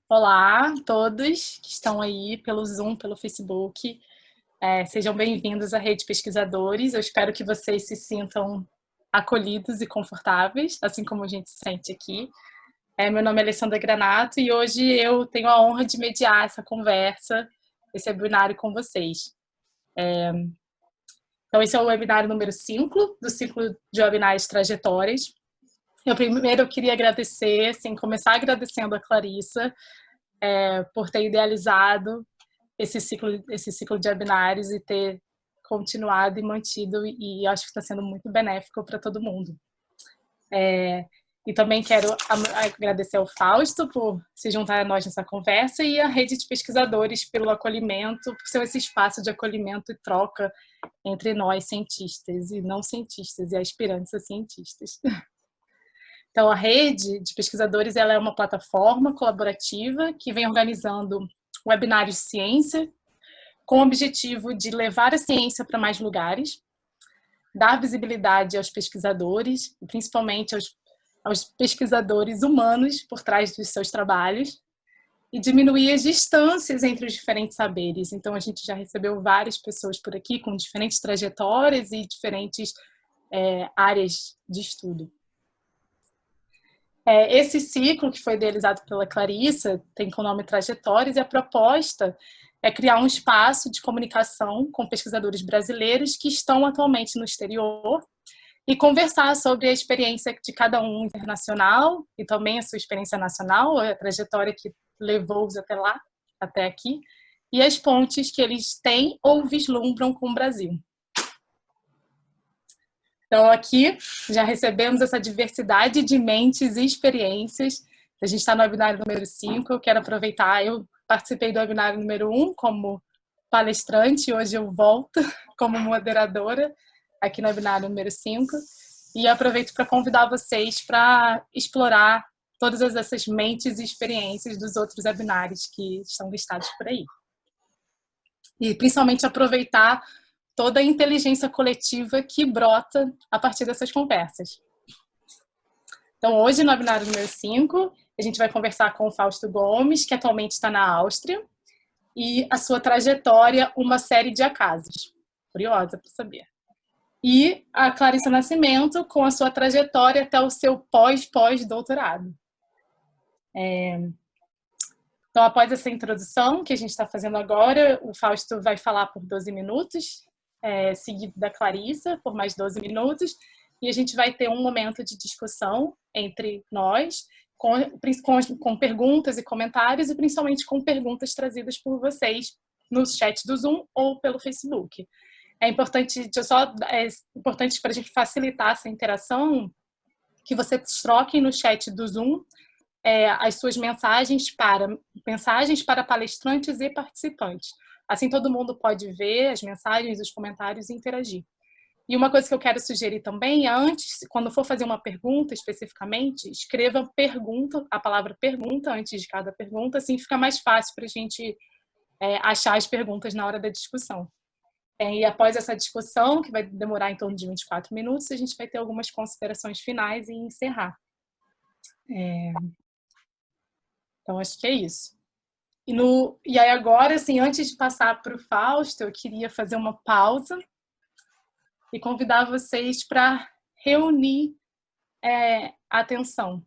Olá a todos que estão aí pelo Zoom, pelo Facebook. Sejam bem-vindos à Rede Pesquisadores. Eu espero que vocês se sintam acolhidos e confortáveis, assim como a gente se sente aqui. Meu nome é Alessandra Granato e hoje eu tenho a honra de mediar essa conversa, esse webinário com vocês. Então, esse é o webinário número 5 do ciclo de webinários Trajetórias. Eu primeiro queria agradecer, começar agradecendo a Clarissa, por ter idealizado esse ciclo de webinários e ter continuado e mantido, e acho que está sendo muito benéfico para todo mundo. E também quero agradecer ao Fausto por se juntar a nós nessa conversa e a rede de pesquisadores pelo acolhimento, por ser esse espaço de acolhimento e troca entre nós cientistas e não cientistas e aspirantes a cientistas. Então, a rede de pesquisadores ela é uma plataforma colaborativa que vem organizando webinários de ciência com o objetivo de levar a ciência para mais lugares, dar visibilidade aos pesquisadores, principalmente aos pesquisadores humanos por trás dos seus trabalhos, e diminuir as distâncias entre os diferentes saberes. Então, a gente já recebeu várias pessoas por aqui com diferentes trajetórias e diferentes áreas de estudo. Esse ciclo, que foi idealizado pela Clarissa, tem como nome Trajetórias, e a proposta é criar um espaço de comunicação com pesquisadores brasileiros que estão atualmente no exterior e conversar sobre a experiência de cada um internacional e também a sua experiência nacional, a trajetória que levou-os até lá, até aqui, e as pontes que eles têm ou vislumbram com o Brasil. Então, aqui já recebemos essa diversidade de mentes e experiências. A gente está no webinário número 5, eu quero aproveitar, eu participei do webinário número 1 como palestrante, hoje eu volto como moderadora aqui no webinário número 5, e aproveito para convidar vocês para explorar todas essas mentes e experiências dos outros webinários que estão listados por aí. E principalmente aproveitar toda a inteligência coletiva que brota a partir dessas conversas. Então, hoje, no webinário número 5, a gente vai conversar com o Fausto Gomes, que atualmente está na Áustria, e a sua trajetória, uma série de acasos. Curiosa para saber. E a Clarissa Nascimento, com a sua trajetória até o seu pós-doutorado. Então, após essa introdução que a gente está fazendo agora, o Fausto vai falar por 12 minutos, seguido da Clarissa por mais 12 minutos, e a gente vai ter um momento de discussão entre nós, com perguntas e comentários, e principalmente com perguntas trazidas por vocês no chat do Zoom ou pelo Facebook. É importante para a gente facilitar essa interação, que vocês troquem no chat do Zoom as suas mensagens para palestrantes e participantes. Assim todo mundo pode ver as mensagens, os comentários e interagir. E uma coisa que eu quero sugerir também é, antes, quando for fazer uma pergunta especificamente, escreva a palavra pergunta antes de cada pergunta, assim fica mais fácil para a gente achar as perguntas na hora da discussão. E após essa discussão, que vai demorar em torno de 24 minutos, a gente vai ter algumas considerações finais e encerrar. Então, acho que é isso. E aí agora, assim, antes de passar para o Fausto, eu queria fazer uma pausa e convidar vocês para reunir a atenção.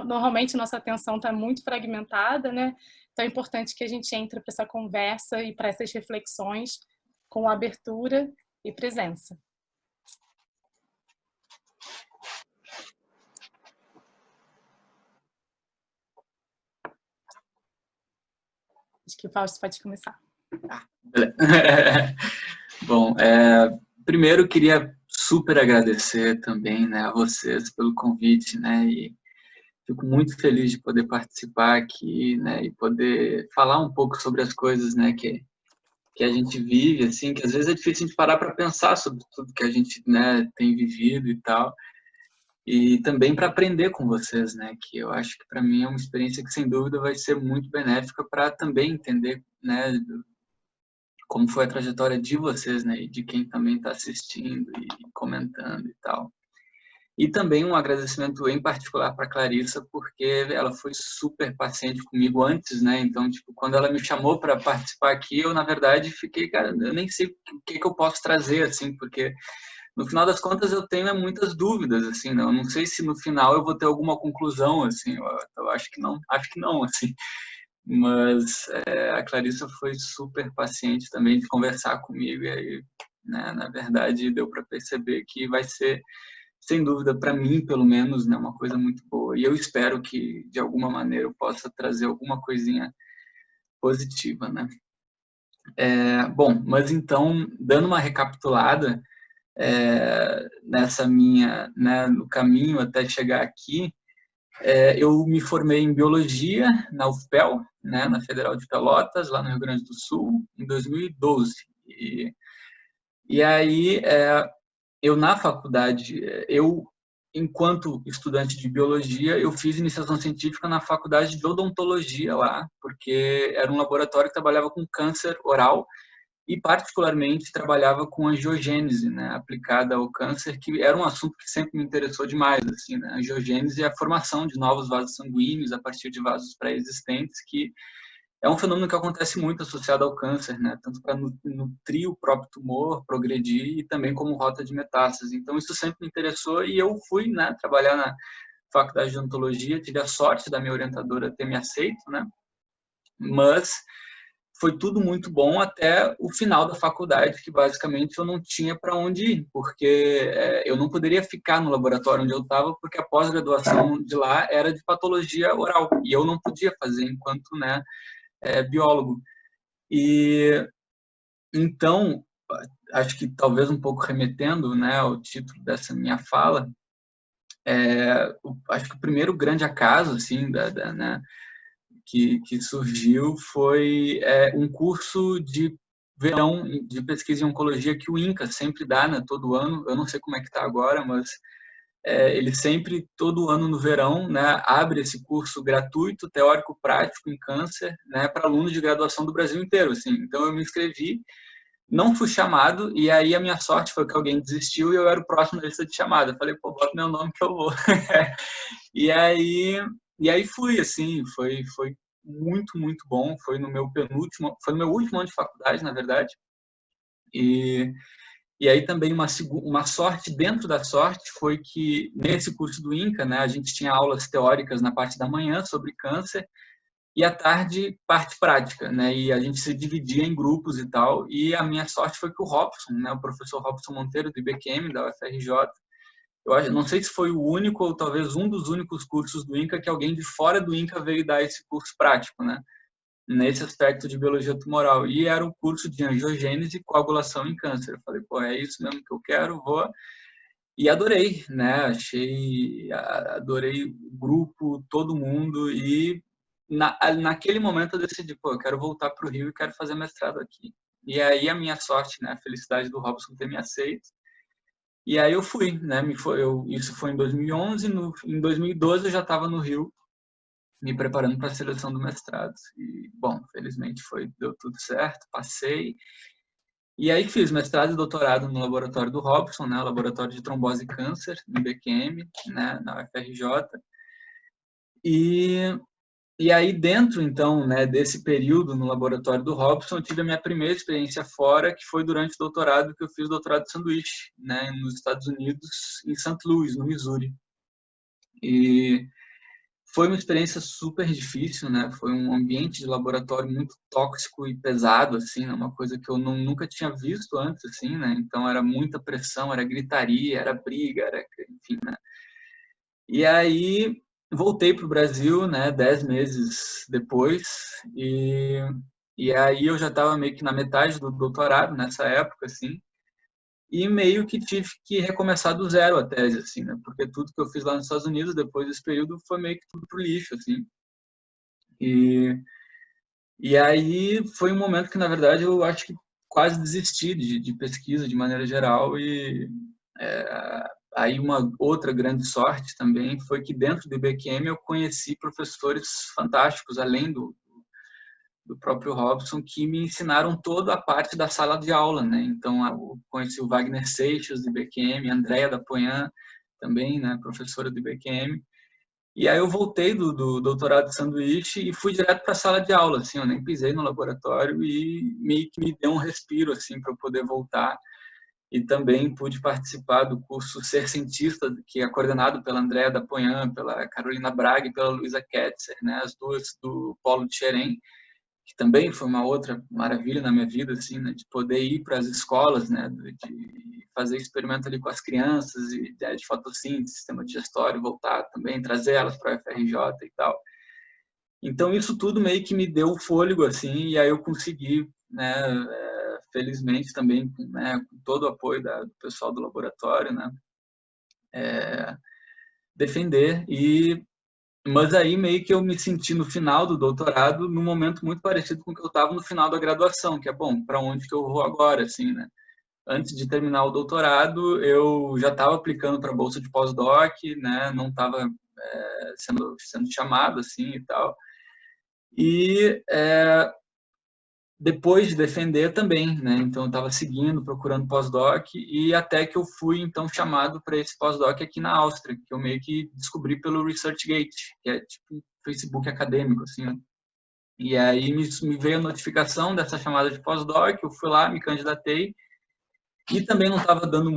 Normalmente, nossa atenção está muito fragmentada, né? Então, é importante que a gente entre para essa conversa e para essas reflexões com abertura e presença. Acho que o Fausto pode começar. Bom, primeiro queria super agradecer também, né, a vocês pelo convite, né, e fico muito feliz de poder participar aqui, né, e poder falar um pouco sobre as coisas, né, que a gente vive, assim, que às vezes é difícil de parar para pensar sobre tudo que a gente, né, tem vivido e tal, e também para aprender com vocês, né, que eu acho que para mim é uma experiência que sem dúvida vai ser muito benéfica para também entender, né, como foi a trajetória de vocês, né, e de quem também está assistindo e comentando e tal. E também um agradecimento em particular para a Clarissa, porque ela foi super paciente comigo antes, né? Então, tipo, quando ela me chamou para participar aqui, eu, na verdade, fiquei, cara, eu nem sei o que eu posso trazer, assim, porque no final das contas eu tenho muitas dúvidas, assim, né? Eu não sei se no final eu vou ter alguma conclusão, assim, eu acho que não, assim. Mas a Clarissa foi super paciente também de conversar comigo, e aí, né, na verdade, deu para perceber que vai ser, sem dúvida, para mim, pelo menos, né, uma coisa muito boa. E eu espero que, de alguma maneira, eu possa trazer alguma coisinha positiva, né? Bom, mas então, dando uma recapitulada, nessa minha, né, no caminho até chegar aqui, eu me formei em Biologia na UFPEL, né, na Federal de Pelotas, lá no Rio Grande do Sul, em 2012. E aí, eu na faculdade, enquanto estudante de Biologia, eu fiz iniciação científica na Faculdade de Odontologia lá, porque era um laboratório que trabalhava com câncer oral, e particularmente trabalhava com angiogênese, né, aplicada ao câncer, que era um assunto que sempre me interessou demais, assim, né? A angiogênese é a formação de novos vasos sanguíneos a partir de vasos pré-existentes, que é um fenômeno que acontece muito associado ao câncer, né, tanto para nutrir o próprio tumor, progredir, e também como rota de metástase. Então isso sempre me interessou e eu fui, né, trabalhar na Faculdade de Odontologia, tive a sorte da minha orientadora ter me aceito, né, mas foi tudo muito bom até o final da faculdade, que basicamente eu não tinha para onde ir, porque eu não poderia ficar no laboratório onde eu estava, porque a pós-graduação de lá era de patologia oral, e eu não podia fazer enquanto, né, biólogo. E então, acho que talvez um pouco remetendo, né, ao título dessa minha fala, acho que o primeiro grande acaso, assim, né, que surgiu foi um curso de verão de pesquisa em oncologia que o INCA sempre dá, né, todo ano. Eu não sei como é que está agora, mas ele sempre, todo ano no verão, né, abre esse curso gratuito, teórico-prático em câncer, né, para alunos de graduação do Brasil inteiro. Assim. Então, eu me inscrevi, não fui chamado, e aí a minha sorte foi que alguém desistiu e eu era o próximo da lista de chamada. Eu falei, pô, bota meu nome que eu vou. E aí fui, assim, foi muito, muito bom. Foi no meu último ano de faculdade, na verdade. E, e aí também uma sorte dentro da sorte foi que nesse curso do INCA, né, a gente tinha aulas teóricas na parte da manhã sobre câncer e à tarde parte prática, né, e a gente se dividia em grupos e tal. E a minha sorte foi que o Robson, né, o professor Robson Monteiro do IBQM, da UFRJ, não sei se foi o único ou talvez um dos únicos cursos do INCA que alguém de fora do INCA veio dar esse curso prático, né? Nesse aspecto de biologia tumoral. E era o curso de angiogênese e coagulação em câncer. Eu falei, pô, é isso mesmo que eu quero, vou. E adorei, né? Adorei o grupo, todo mundo. E naquele momento eu decidi, pô, eu quero voltar para o Rio e quero fazer mestrado aqui. E aí a minha sorte, né? A felicidade do Robson ter me aceito. E aí eu fui, né? Isso foi em 2011, em 2012 eu já estava no Rio, me preparando para a seleção do mestrado. E, bom, felizmente deu tudo certo, passei. E aí fiz mestrado e doutorado no laboratório do Robson, né? Laboratório de trombose e câncer, no IBQM, né? Na UFRJ. E aí, dentro, então, né, desse período no laboratório do Robson, eu tive a minha primeira experiência fora, que foi durante o doutorado, que eu fiz o doutorado de sanduíche, né, nos Estados Unidos, em St. Louis, no Missouri. E foi uma experiência super difícil, né, foi um ambiente de laboratório muito tóxico e pesado, assim, né, uma coisa que eu nunca tinha visto antes, assim, né, então era muita pressão, era gritaria, era briga, enfim, né. E aí voltei para o Brasil, né, 10 meses depois, e aí eu já estava meio que na metade do doutorado nessa época, assim, e meio que tive que recomeçar do zero a tese, assim, né, porque tudo que eu fiz lá nos Estados Unidos depois desse período foi meio que tudo pro lixo, assim. E, e aí foi um momento que, na verdade, eu acho que quase desisti de pesquisa de maneira geral e aí uma outra grande sorte também foi que dentro do IBQM eu conheci professores fantásticos, além do próprio Robson, que me ensinaram toda a parte da sala de aula, né? Então eu conheci o Wagner Seixas do IBQM, a Andréa da Poyan também, né, professora do IBQM. E aí eu voltei do doutorado de sanduíche e fui direto para a sala de aula, assim, eu nem pisei no laboratório e meio que me deu um respiro, assim, para eu poder voltar. E também pude participar do curso Ser Cientista, que é coordenado pela Andréa Dapoian, pela Carolina Braga e pela Luísa Ketzer, né, as duas do Polo de Xerém, que também foi uma outra maravilha na minha vida, assim, né, de poder ir para as escolas, né, de fazer experimento ali com as crianças, de fotossíntese, sistema digestório, voltar também, trazer elas para a UFRJ e tal. Então, isso tudo meio que me deu fôlego, assim, e aí eu consegui, né, felizmente também, né, com todo o apoio do pessoal do laboratório, né, defender. Mas aí meio que eu me senti no final do doutorado num momento muito parecido com o que eu estava no final da graduação, que é, bom, para onde que eu vou agora, assim, né? Antes de terminar o doutorado, eu já estava aplicando para a bolsa de pós-doc, né? Não estava sendo chamado, assim, e tal. E depois de defender também, né? Então eu estava seguindo, procurando pós-doc e até que eu fui então chamado para esse pós-doc aqui na Áustria, que eu meio que descobri pelo ResearchGate, que é tipo um Facebook acadêmico, assim, né? E aí me veio a notificação dessa chamada de pós-doc, eu fui lá, me candidatei e também não estava dando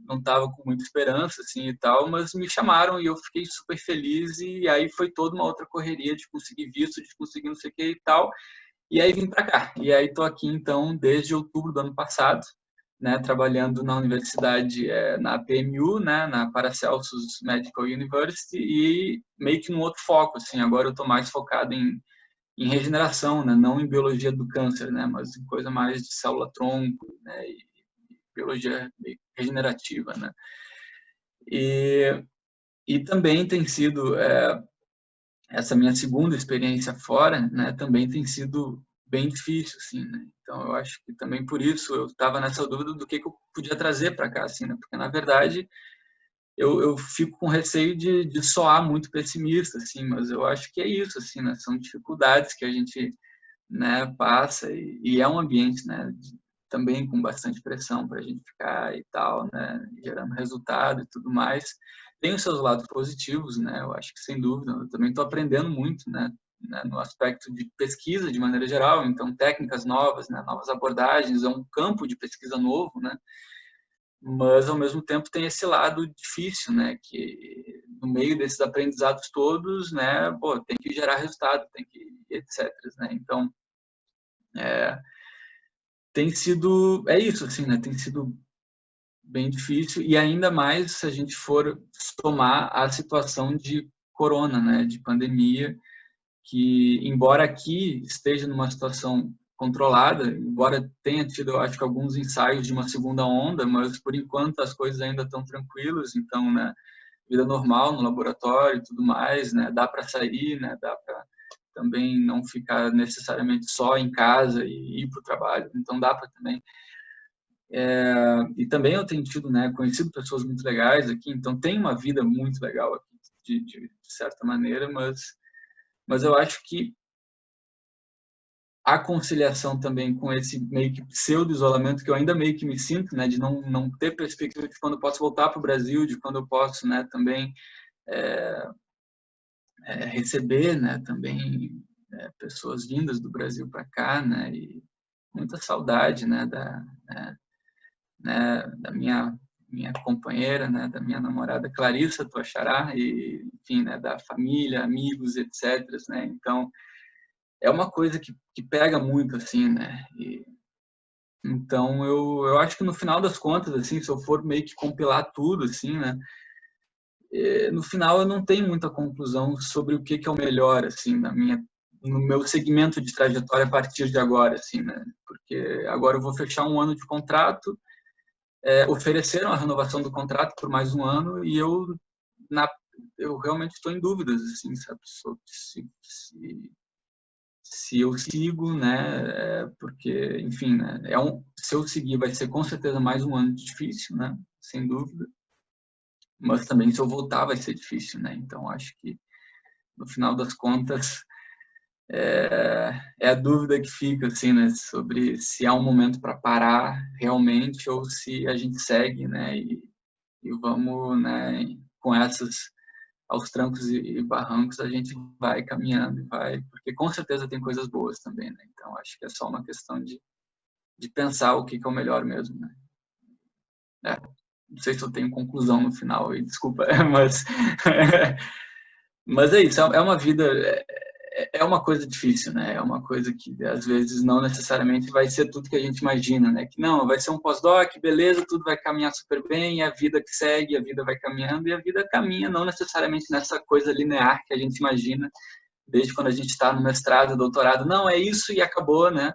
não estava com muita esperança, assim, e tal, mas me chamaram e eu fiquei super feliz e aí foi toda uma outra correria de conseguir visto, de conseguir não sei o que e tal, e aí vim para cá. E aí estou aqui, então, desde outubro do ano passado, né, trabalhando na universidade, na PMU, né, na Paracelsus Medical University, e meio que num outro foco, assim, agora eu estou mais focado em regeneração, né, não em biologia do câncer, né, mas em coisa mais de célula-tronco, né, e biologia regenerativa, né. E também tem sido, essa minha segunda experiência fora, né, também tem sido bem difícil, assim, né? Então eu acho que também por isso eu estava nessa dúvida do que eu podia trazer para cá, assim, né? Porque na verdade eu fico com receio de soar muito pessimista, assim, mas eu acho que é isso, assim, né? São dificuldades que a gente, né, passa e é um ambiente, né, também com bastante pressão para a gente ficar e tal, né, gerando resultado e tudo mais. Tem os seus lados positivos, né, eu acho que sem dúvida. Eu também estou aprendendo muito, né, no aspecto de pesquisa de maneira geral, então técnicas novas, né, novas abordagens, é um campo de pesquisa novo, né, mas ao mesmo tempo tem esse lado difícil, né, que no meio desses aprendizados todos, né, pô, tem que gerar resultado, tem que etc, né, então tem sido, é isso, assim, né, tem sido bem difícil e ainda mais se a gente for somar a situação de corona, né, de pandemia, que embora aqui esteja numa situação controlada, embora tenha tido, eu acho que alguns ensaios de uma segunda onda, mas por enquanto as coisas ainda estão tranquilas, então, né, vida normal no laboratório e tudo mais, né, dá para sair, né, dá para também não ficar necessariamente só em casa e ir para o trabalho, então dá para também. E também eu tenho tido, né, conhecido pessoas muito legais aqui, então tem uma vida muito legal aqui, de certa maneira, mas eu acho que a conciliação também com esse meio que pseudo-isolamento que eu ainda meio que me sinto, né, de não ter perspectiva de quando eu posso voltar para o Brasil, de quando eu posso, né, também receber, né, também pessoas vindas do Brasil para cá, né, e muita saudade, né, da minha companheira, né, da minha namorada Clarissa Tuachará e, enfim, né, da família, amigos, etc, né? Então, é uma coisa que pega muito, assim, né? Então, eu acho que no final das contas, assim, se eu for meio que compilar tudo, assim, né, no final eu não tenho muita conclusão sobre o que é o melhor, assim, no meu segmento de trajetória a partir de agora, assim, né? Porque agora eu vou fechar um ano de contrato, ofereceram a renovação do contrato por mais um ano e eu realmente estou em dúvidas, assim, sabe, sobre se eu sigo, né, porque, enfim, né, se eu seguir vai ser com certeza mais um ano difícil, né, sem dúvida, mas também se eu voltar vai ser difícil, né, então acho que no final das contas é a dúvida que fica, assim, né, sobre se há um momento para parar realmente ou se a gente segue, né, e vamos, né, com essas, aos trancos e barrancos, a gente vai caminhando, vai, porque com certeza tem coisas boas também, né? Então, acho que é só uma questão de pensar o que é o melhor mesmo, né? Não sei se eu tenho conclusão no final, e desculpa, mas, mas é isso, é uma vida, é uma coisa difícil, né? É uma coisa que às vezes não necessariamente vai ser tudo que a gente imagina, né? Que não, vai ser um pós-doc, beleza, tudo vai caminhar super bem, a vida que segue, a vida vai caminhando, e a vida caminha não necessariamente nessa coisa linear que a gente imagina, desde quando a gente está no mestrado, doutorado, não, é isso e acabou, né?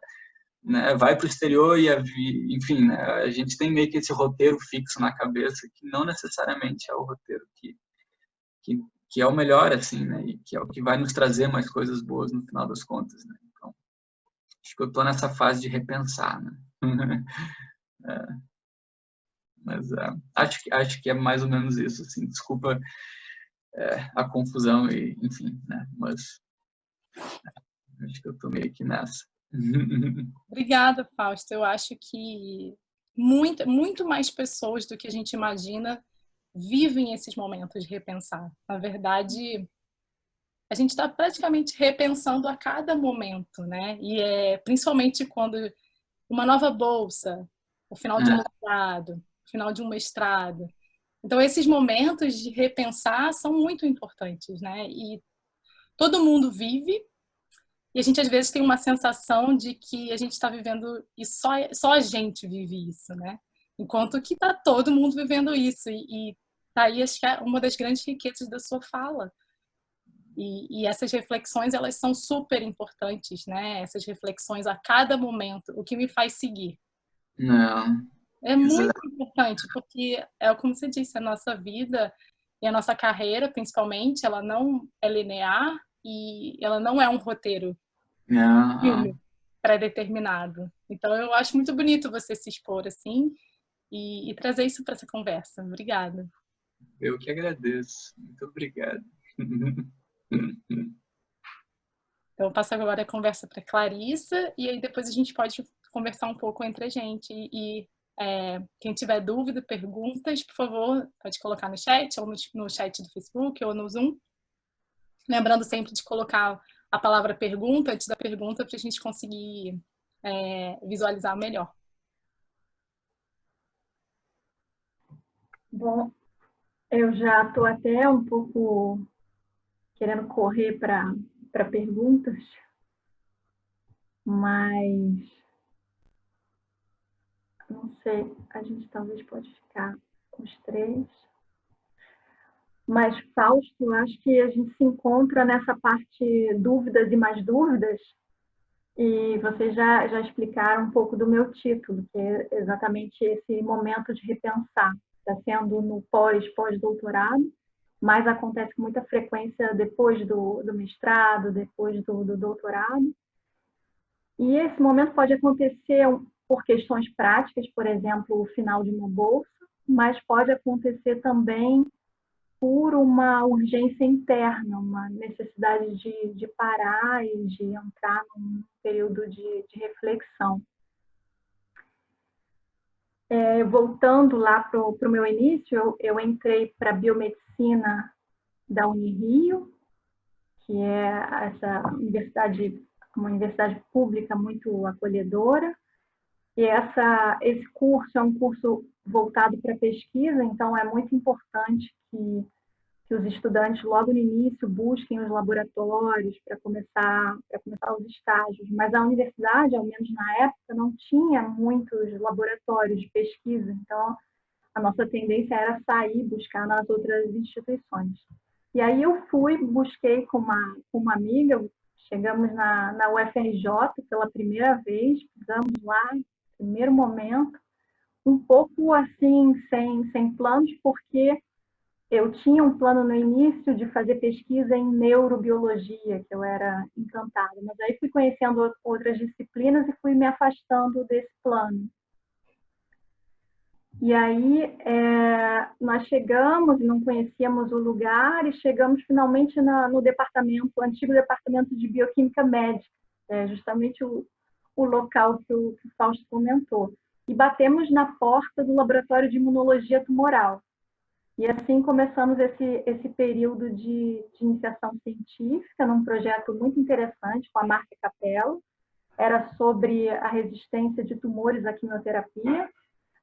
Vai para o exterior e, enfim, né? A gente tem meio que esse roteiro fixo na cabeça, que não necessariamente é o roteiro que, que é o melhor, assim, né? E que é o que vai nos trazer mais coisas boas no final das contas, né? Então, acho que eu estou nessa fase de repensar, né? Mas acho que é mais ou menos isso, assim. Desculpa a confusão e, enfim, né? Mas acho que eu estou meio que nessa. Obrigada, Fausto. Eu acho que muito mais pessoas do que a gente imagina vivem esses momentos de repensar. Na verdade, a gente está praticamente repensando a cada momento, né? E principalmente quando uma nova bolsa, o final de um doutorado, o final de um mestrado. Então, esses momentos de repensar são muito importantes, né? E todo mundo vive, e a gente às vezes tem uma sensação de que a gente está vivendo e só a gente vive isso, né? Enquanto que está todo mundo vivendo isso. E tá aí, acho que é uma das grandes riquezas da sua fala. E essas reflexões, elas são super importantes, né? Essas reflexões a cada momento, o que me faz seguir. Não, É muito exato. importante, porque é como você disse, a nossa vida e a nossa carreira, principalmente, ela não é linear e ela não é um roteiro, filme pré-determinado. Então, eu acho muito bonito você se expor assim e trazer isso para essa conversa. Obrigada. Eu que agradeço. Muito obrigado. Então, eu passo agora a conversa para Clarissa e aí depois a gente pode conversar um pouco entre a gente. E quem tiver dúvida, perguntas, por favor, pode colocar no chat ou no chat do Facebook ou no Zoom. Lembrando sempre de colocar a palavra pergunta antes da pergunta para a gente conseguir visualizar melhor. Bom, eu já estou até um pouco querendo correr para perguntas, mas não sei, a gente talvez pode ficar os três. Mas, Fausto, acho que a gente se encontra nessa parte dúvidas e mais dúvidas, e vocês já explicaram um pouco do meu título, que é exatamente esse momento de repensar. Está sendo no pós-doutorado, mas acontece com muita frequência depois do mestrado, depois do doutorado. E esse momento pode acontecer por questões práticas, por exemplo, o final de uma bolsa, mas pode acontecer também por uma urgência interna, uma necessidade de parar e de entrar num período de reflexão. Voltando lá para o meu início, eu entrei para a biomedicina da Unirio, que é uma universidade pública muito acolhedora. E esse curso é um curso voltado para pesquisa, então é muito importante que os estudantes, logo no início, busquem os laboratórios para começar os estágios. Mas a universidade, ao menos na época, não tinha muitos laboratórios de pesquisa, então a nossa tendência era sair, buscar nas outras instituições. E aí eu busquei com uma amiga, chegamos na UFRJ pela primeira vez, pisamos lá, primeiro momento, um pouco assim, sem planos, porque eu tinha um plano no início de fazer pesquisa em neurobiologia, que eu era encantada, mas aí fui conhecendo outras disciplinas e fui me afastando desse plano. E aí nós chegamos e não conhecíamos o lugar e chegamos finalmente no antigo departamento de bioquímica médica, justamente o local que o Fausto comentou. E batemos na porta do laboratório de imunologia tumoral. E assim começamos esse período de iniciação científica num projeto muito interessante com a Marta Capello. Era sobre a resistência de tumores à quimioterapia,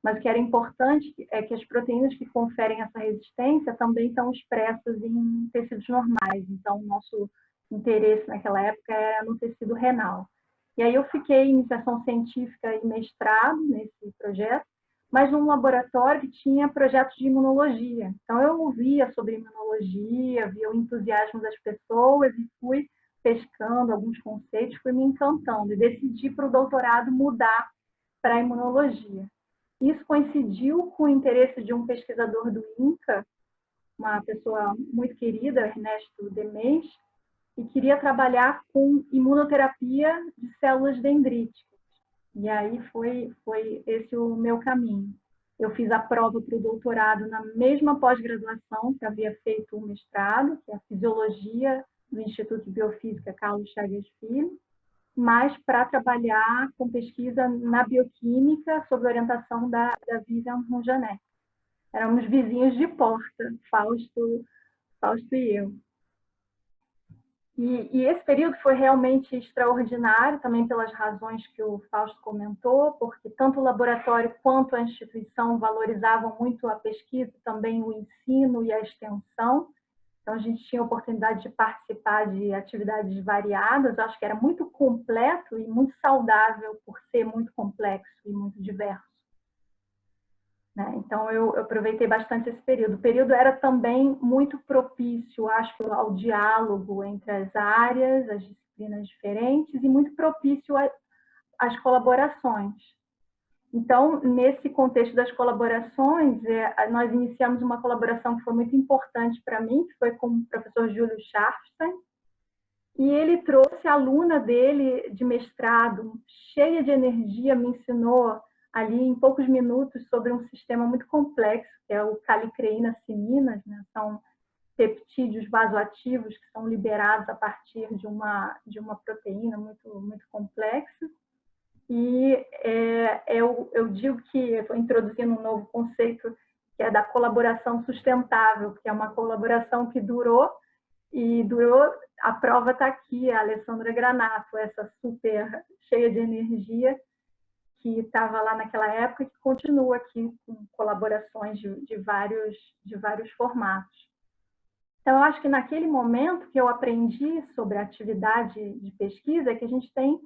mas o que era importante é que as proteínas que conferem essa resistência também são expressas em tecidos normais. Então, o nosso interesse naquela época era no tecido renal. E aí eu fiquei em iniciação científica e mestrado nesse projeto, mas num laboratório que tinha projetos de imunologia. Então, eu ouvia sobre imunologia, via o entusiasmo das pessoas e fui pescando alguns conceitos, fui me encantando e decidi para o doutorado mudar para a imunologia. Isso coincidiu com o interesse de um pesquisador do INCA, uma pessoa muito querida, Ernesto Demes, e queria trabalhar com imunoterapia de células dendríticas. E aí foi esse o meu caminho. Eu fiz a prova para o doutorado na mesma pós-graduação que havia feito o mestrado, que é a Fisiologia do Instituto de Biofísica Carlos Chagas Filho, mas para trabalhar com pesquisa na bioquímica sob orientação da Vivian Ronjanek. Éramos vizinhos de porta, Fausto e eu. E esse período foi realmente extraordinário, também pelas razões que o Fausto comentou, porque tanto o laboratório quanto a instituição valorizavam muito a pesquisa, também o ensino e a extensão. Então, a gente tinha a oportunidade de participar de atividades variadas. Eu acho que era muito completo e muito saudável por ser muito complexo e muito diverso. Então, eu aproveitei bastante esse período. O período era também muito propício, acho, ao diálogo entre as áreas, as disciplinas diferentes, e muito propício às colaborações. Então, nesse contexto das colaborações, nós iniciamos uma colaboração que foi muito importante para mim, que foi com o professor Júlio Scharfstein, e ele trouxe a aluna dele de mestrado, cheia de energia, me ensinou ali em poucos minutos sobre um sistema muito complexo, que é o calicreína-cininas, né? São peptídeos vasoativos que são liberados a partir de uma proteína muito complexa. E eu digo que eu estou introduzindo um novo conceito, que é da colaboração sustentável, que é uma colaboração que durou, a prova está aqui, a Alessandra Granato, essa super cheia de energia, que estava lá naquela época e que continua aqui com colaborações de vários formatos. Então, eu acho que naquele momento que eu aprendi sobre a atividade de pesquisa, é que a gente tem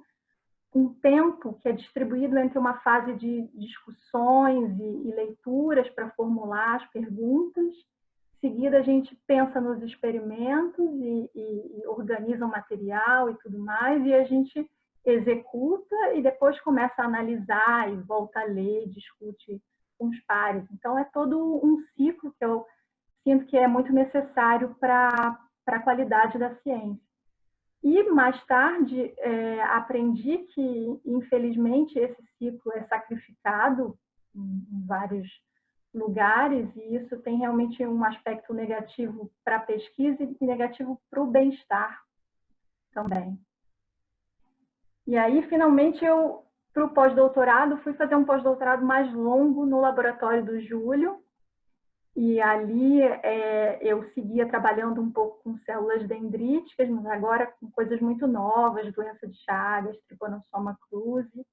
um tempo que é distribuído entre uma fase de discussões e leituras para formular as perguntas. Em seguida, a gente pensa nos experimentos e organiza o material e tudo mais, e a gente executa e depois começa a analisar e volta a ler, discute com os pares. Então, é todo um ciclo que eu sinto que é muito necessário para a qualidade da ciência. E, mais tarde, aprendi que, infelizmente, esse ciclo é sacrificado em vários lugares, e isso tem realmente um aspecto negativo para a pesquisa e negativo para o bem-estar também. E aí, finalmente, para o pós-doutorado, fui fazer um pós-doutorado mais longo no laboratório do Júlio, e ali eu seguia trabalhando um pouco com células dendríticas, mas agora com coisas muito novas, doença de Chagas, Trypanosoma cruzi,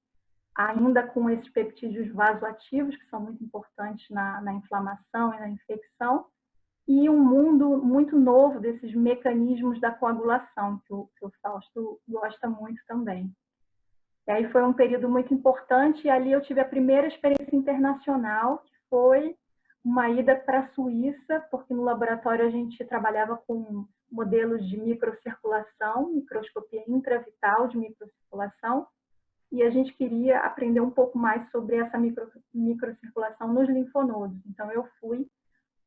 ainda com esses peptídeos vasoativos, que são muito importantes na inflamação e na infecção, e um mundo muito novo desses mecanismos da coagulação, que o Fausto gosta muito também. E aí foi um período muito importante, e ali eu tive a primeira experiência internacional, que foi uma ida para a Suíça, porque no laboratório a gente trabalhava com modelos de microcirculação, microscopia intravital de microcirculação, e a gente queria aprender um pouco mais sobre essa microcirculação nos linfonodos. Então, eu fui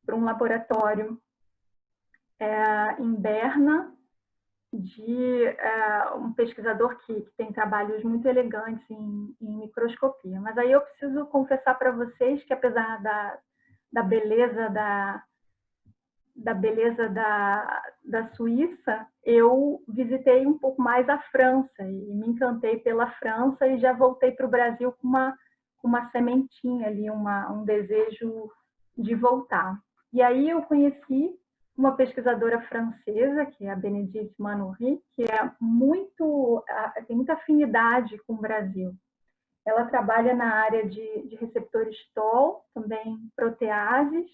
para um laboratório em Berna, de um pesquisador que tem trabalhos muito elegantes em microscopia. Mas aí eu preciso confessar para vocês que, apesar da beleza da Suíça, eu visitei um pouco mais a França e me encantei pela França e já voltei para o Brasil com uma sementinha ali, um desejo de voltar. E aí eu conheci uma pesquisadora francesa, que é a Bénédicte Manoury, que tem muita afinidade com o Brasil. Ela trabalha na área de receptores TOL, também proteases,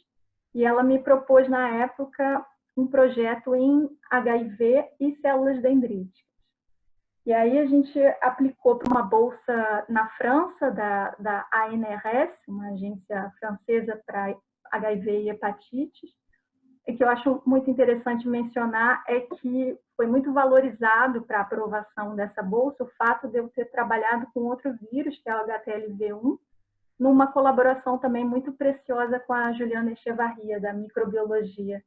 e ela me propôs, na época, um projeto em HIV e células dendríticas. E aí a gente aplicou para uma bolsa na França, da ANRS, uma agência francesa para HIV e hepatites. E que eu acho muito interessante mencionar é que foi muito valorizado para a aprovação dessa bolsa o fato de eu ter trabalhado com outro vírus, que é o HTLV1, numa colaboração também muito preciosa com a Juliana Echevarria, da microbiologia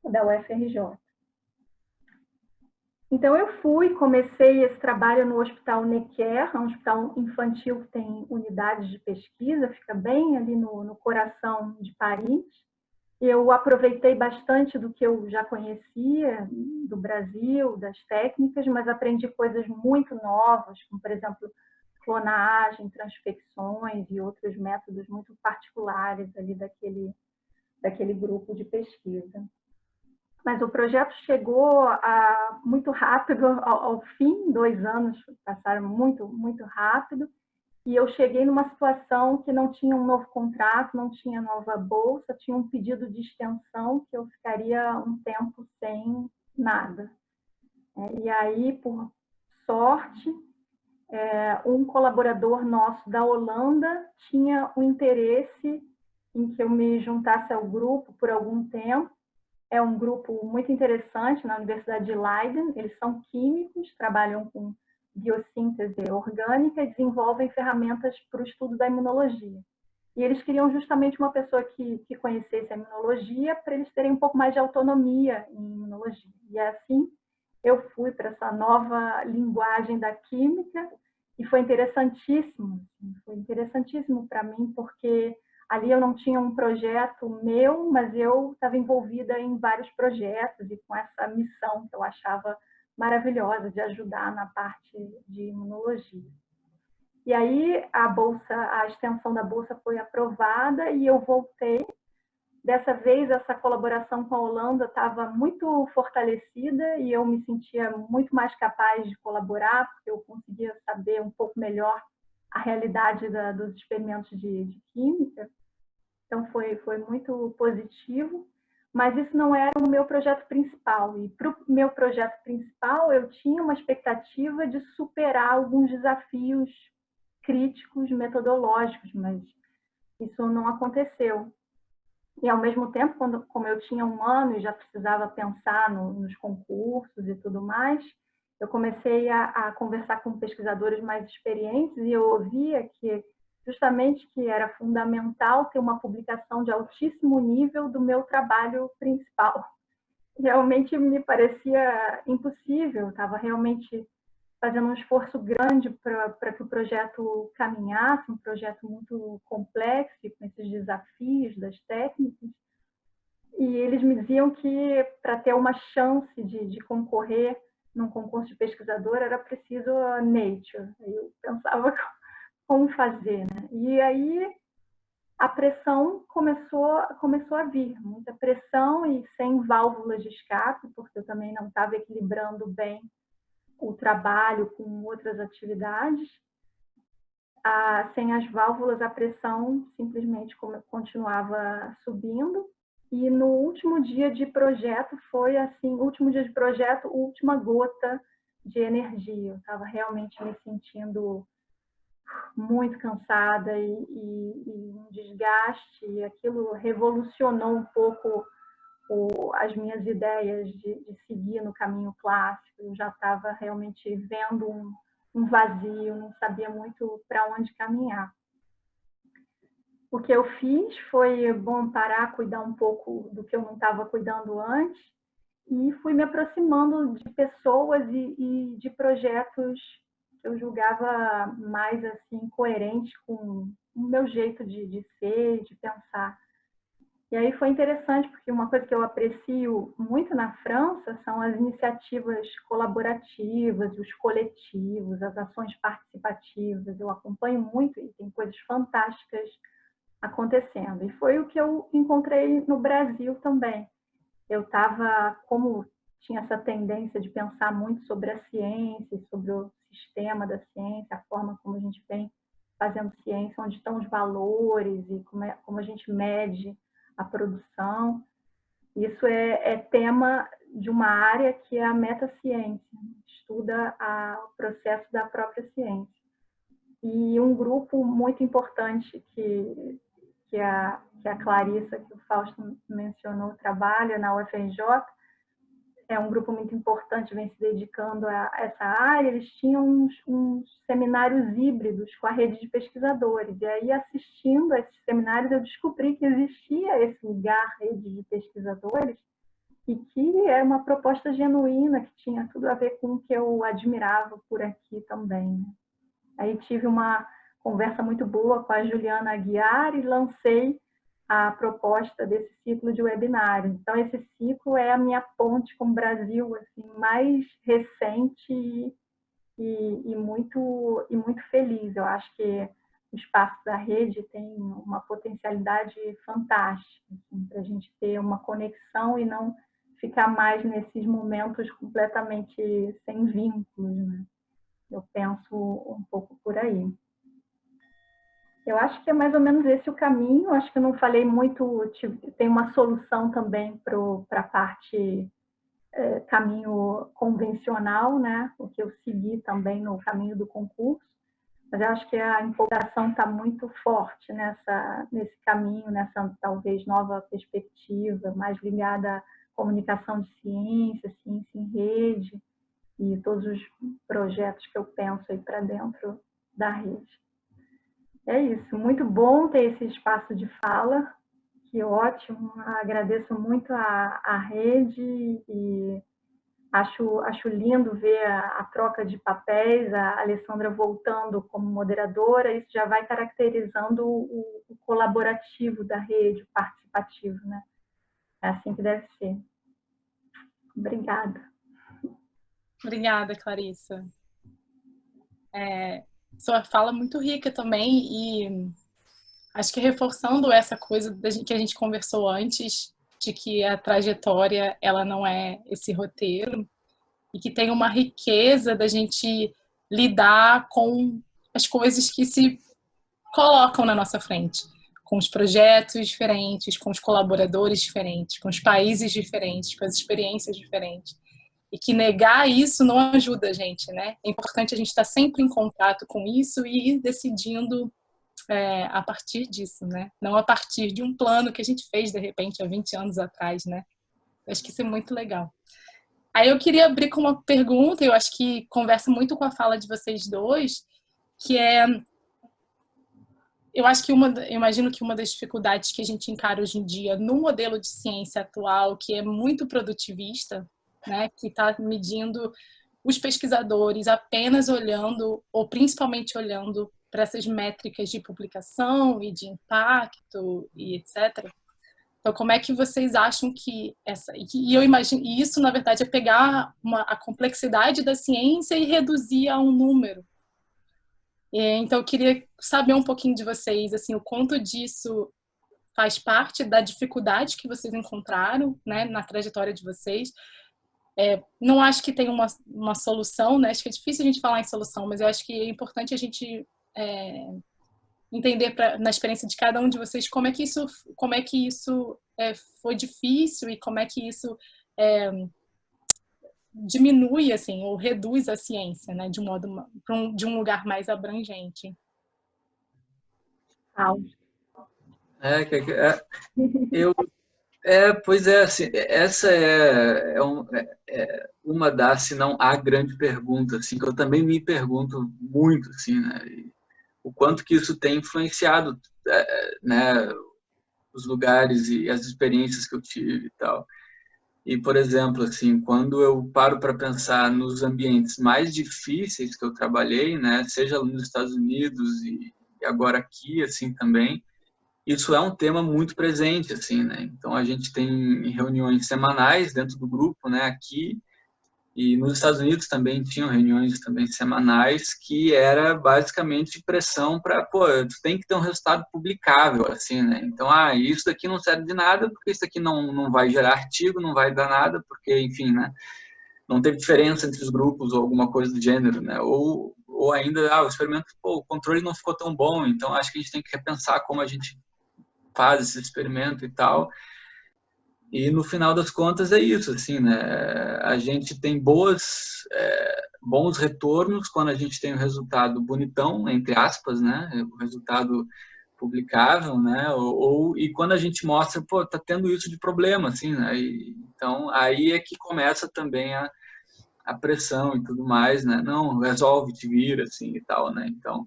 da UFRJ. Então, eu comecei esse trabalho no Hospital Necker, um hospital infantil que tem unidades de pesquisa, fica bem ali no coração de Paris. Eu aproveitei bastante do que eu já conhecia do Brasil, das técnicas, mas aprendi coisas muito novas, como, por exemplo, clonagem, transfecções e outros métodos muito particulares ali daquele grupo de pesquisa. Mas o projeto chegou muito rápido ao fim, 2 anos passaram muito, muito rápido, e eu cheguei numa situação que não tinha um novo contrato, não tinha nova bolsa, tinha um pedido de extensão que eu ficaria um tempo sem nada. E aí, por sorte, um colaborador nosso da Holanda tinha um interesse em que eu me juntasse ao grupo por algum tempo. É um grupo muito interessante na Universidade de Leiden, eles são químicos, trabalham com biossíntese orgânica e desenvolvem ferramentas para o estudo da imunologia. E eles queriam justamente uma pessoa que conhecesse a imunologia para eles terem um pouco mais de autonomia em imunologia. E assim eu fui para essa nova linguagem da química e foi interessantíssimo para mim, porque ali eu não tinha um projeto meu, mas eu estava envolvida em vários projetos e com essa missão que eu achava maravilhosa de ajudar na parte de imunologia. E aí a extensão da bolsa foi aprovada e eu voltei. Dessa vez essa colaboração com a Holanda estava muito fortalecida e eu me sentia muito mais capaz de colaborar, porque eu conseguia saber um pouco melhor a realidade dos experimentos de química. Então foi muito positivo. Mas isso não era o meu projeto principal. E para o meu projeto principal, eu tinha uma expectativa de superar alguns desafios críticos, metodológicos, mas isso não aconteceu. E, ao mesmo tempo, como eu tinha 1 ano e já precisava pensar nos concursos e tudo mais, eu comecei a conversar com pesquisadores mais experientes e eu ouvia que justamente que era fundamental ter uma publicação de altíssimo nível do meu trabalho principal. Realmente me parecia impossível, estava realmente fazendo um esforço grande para que o projeto caminhasse, um projeto muito complexo, com esses desafios das técnicas. E eles me diziam que para ter uma chance de concorrer num concurso de pesquisador era preciso Nature. Eu pensava como fazer, né? E aí a pressão começou a vir, muita pressão e sem válvulas de escape, porque eu também não estava equilibrando bem o trabalho com outras atividades. Sem as válvulas, a pressão simplesmente continuava subindo. E no último dia de projeto foi assim, última gota de energia. Eu estava realmente me sentindo muito cansada e um desgaste, e aquilo revolucionou um pouco as minhas ideias de seguir no caminho clássico. Eu já estava realmente vendo um vazio, não sabia muito para onde caminhar. O que eu fiz foi parar, cuidar um pouco do que eu não estava cuidando antes, e fui me aproximando de pessoas e de projetos que eu julgava mais assim coerentes com o meu jeito de ser, de pensar. E aí foi interessante, porque uma coisa que eu aprecio muito na França são as iniciativas colaborativas, os coletivos, as ações participativas. Eu acompanho muito e tem coisas fantásticas acontecendo. E foi o que eu encontrei no Brasil também. Eu estava, como tinha essa tendência de pensar muito sobre a ciência, sobre o sistema da ciência, a forma como a gente vem fazendo ciência, onde estão os valores e como a gente mede a produção. Isso é tema de uma área que é a metaciência, estuda o processo da própria ciência. E um grupo muito importante que a Clarissa, que o Fausto mencionou, trabalha na UFRJ, é um grupo muito importante, vem se dedicando a essa área. Eles tinham uns seminários híbridos com a rede de pesquisadores. E aí, assistindo a esses seminários, eu descobri que existia esse lugar, rede de pesquisadores, e que era uma proposta genuína, que tinha tudo a ver com o que eu admirava por aqui também. Aí tive uma conversa muito boa com a Juliana Aguiar e lancei a proposta desse ciclo de webinários. Então, esse ciclo é a minha ponte com o Brasil, assim, mais recente e muito feliz. Eu acho que o espaço da rede tem uma potencialidade fantástica, assim, para a gente ter uma conexão e não ficar mais nesses momentos completamente sem vínculos, né? Eu penso um pouco por aí. Eu acho que é mais ou menos esse o caminho. Acho que eu não falei muito. Tem uma solução também para a parte caminho convencional, né? O que eu segui também no caminho do concurso. Mas eu acho que a empolgação está muito forte nesse caminho, nessa talvez nova perspectiva, mais ligada à comunicação de ciência, ciência em rede e todos os projetos que eu penso aí para dentro da rede. É isso, muito bom ter esse espaço de fala, que ótimo, agradeço muito a rede e acho lindo ver a troca de papéis, a Alessandra voltando como moderadora, isso já vai caracterizando o colaborativo da rede, o participativo, né? É assim que deve ser. Obrigada. Obrigada, Clarissa. Sua fala muito rica também e acho que reforçando essa coisa que a gente conversou antes, de que a trajetória ela não é esse roteiro e que tem uma riqueza da gente lidar com as coisas que se colocam na nossa frente, com os projetos diferentes, com os colaboradores diferentes, com os países diferentes, com as experiências diferentes. E que negar isso não ajuda a gente, né? É importante a gente estar sempre em contato com isso e ir decidindo a partir disso, né? Não a partir de um plano que a gente fez, de repente, há 20 anos atrás, né? Eu acho que isso é muito legal. Aí eu queria abrir com uma pergunta, eu acho que conversa muito com a fala de vocês dois, que é... Eu acho que eu imagino que uma das dificuldades que a gente encara hoje em dia no modelo de ciência atual, que é muito produtivista, né, que está medindo os pesquisadores apenas olhando, ou principalmente olhando para essas métricas de publicação e de impacto e etc. Então, como é que vocês acham que e eu imagino, e isso na verdade é pegar a complexidade da ciência e reduzir a um número. Então, eu queria saber um pouquinho de vocês, assim, o quanto disso faz parte da dificuldade que vocês encontraram, né, na trajetória de vocês. Não acho que tem uma solução, né? Acho que é difícil a gente falar em solução, mas eu acho que é importante a gente entender na experiência de cada um de vocês como é que isso foi difícil e como é que isso diminui, assim, ou reduz a ciência, né? De um lugar mais abrangente. Pois é, assim, essa é uma das, se não a grande pergunta, assim, que eu também me pergunto muito, assim, né? O quanto que isso tem influenciado, né, os lugares e as experiências que eu tive e tal. E, por exemplo, assim, quando eu paro para pensar nos ambientes mais difíceis que eu trabalhei, né, seja nos Estados Unidos e agora aqui, assim, também, isso é um tema muito presente, assim, né? Então, a gente tem reuniões semanais dentro do grupo, né, aqui, E nos Estados Unidos também tinham reuniões também semanais que era basicamente pressão para, pô, tu tem que ter um resultado publicável, assim, né? Então, isso daqui não serve de nada porque isso aqui não vai gerar artigo, não vai dar nada, porque, enfim, né? Não teve diferença entre os grupos ou alguma coisa do gênero, né? Ou ainda, o experimento, pô, o controle não ficou tão bom, então acho que a gente tem que repensar como a gente faz esse experimento e tal. E no final das contas é isso, assim, né? A gente tem bons retornos quando a gente tem o resultado bonitão, entre aspas, né? O resultado publicável, né? E quando a gente mostra, pô, tá tendo isso de problema, assim, né? Então aí é que começa também a pressão e tudo mais, né? Não, resolve, te vira, assim, e tal, né? Então,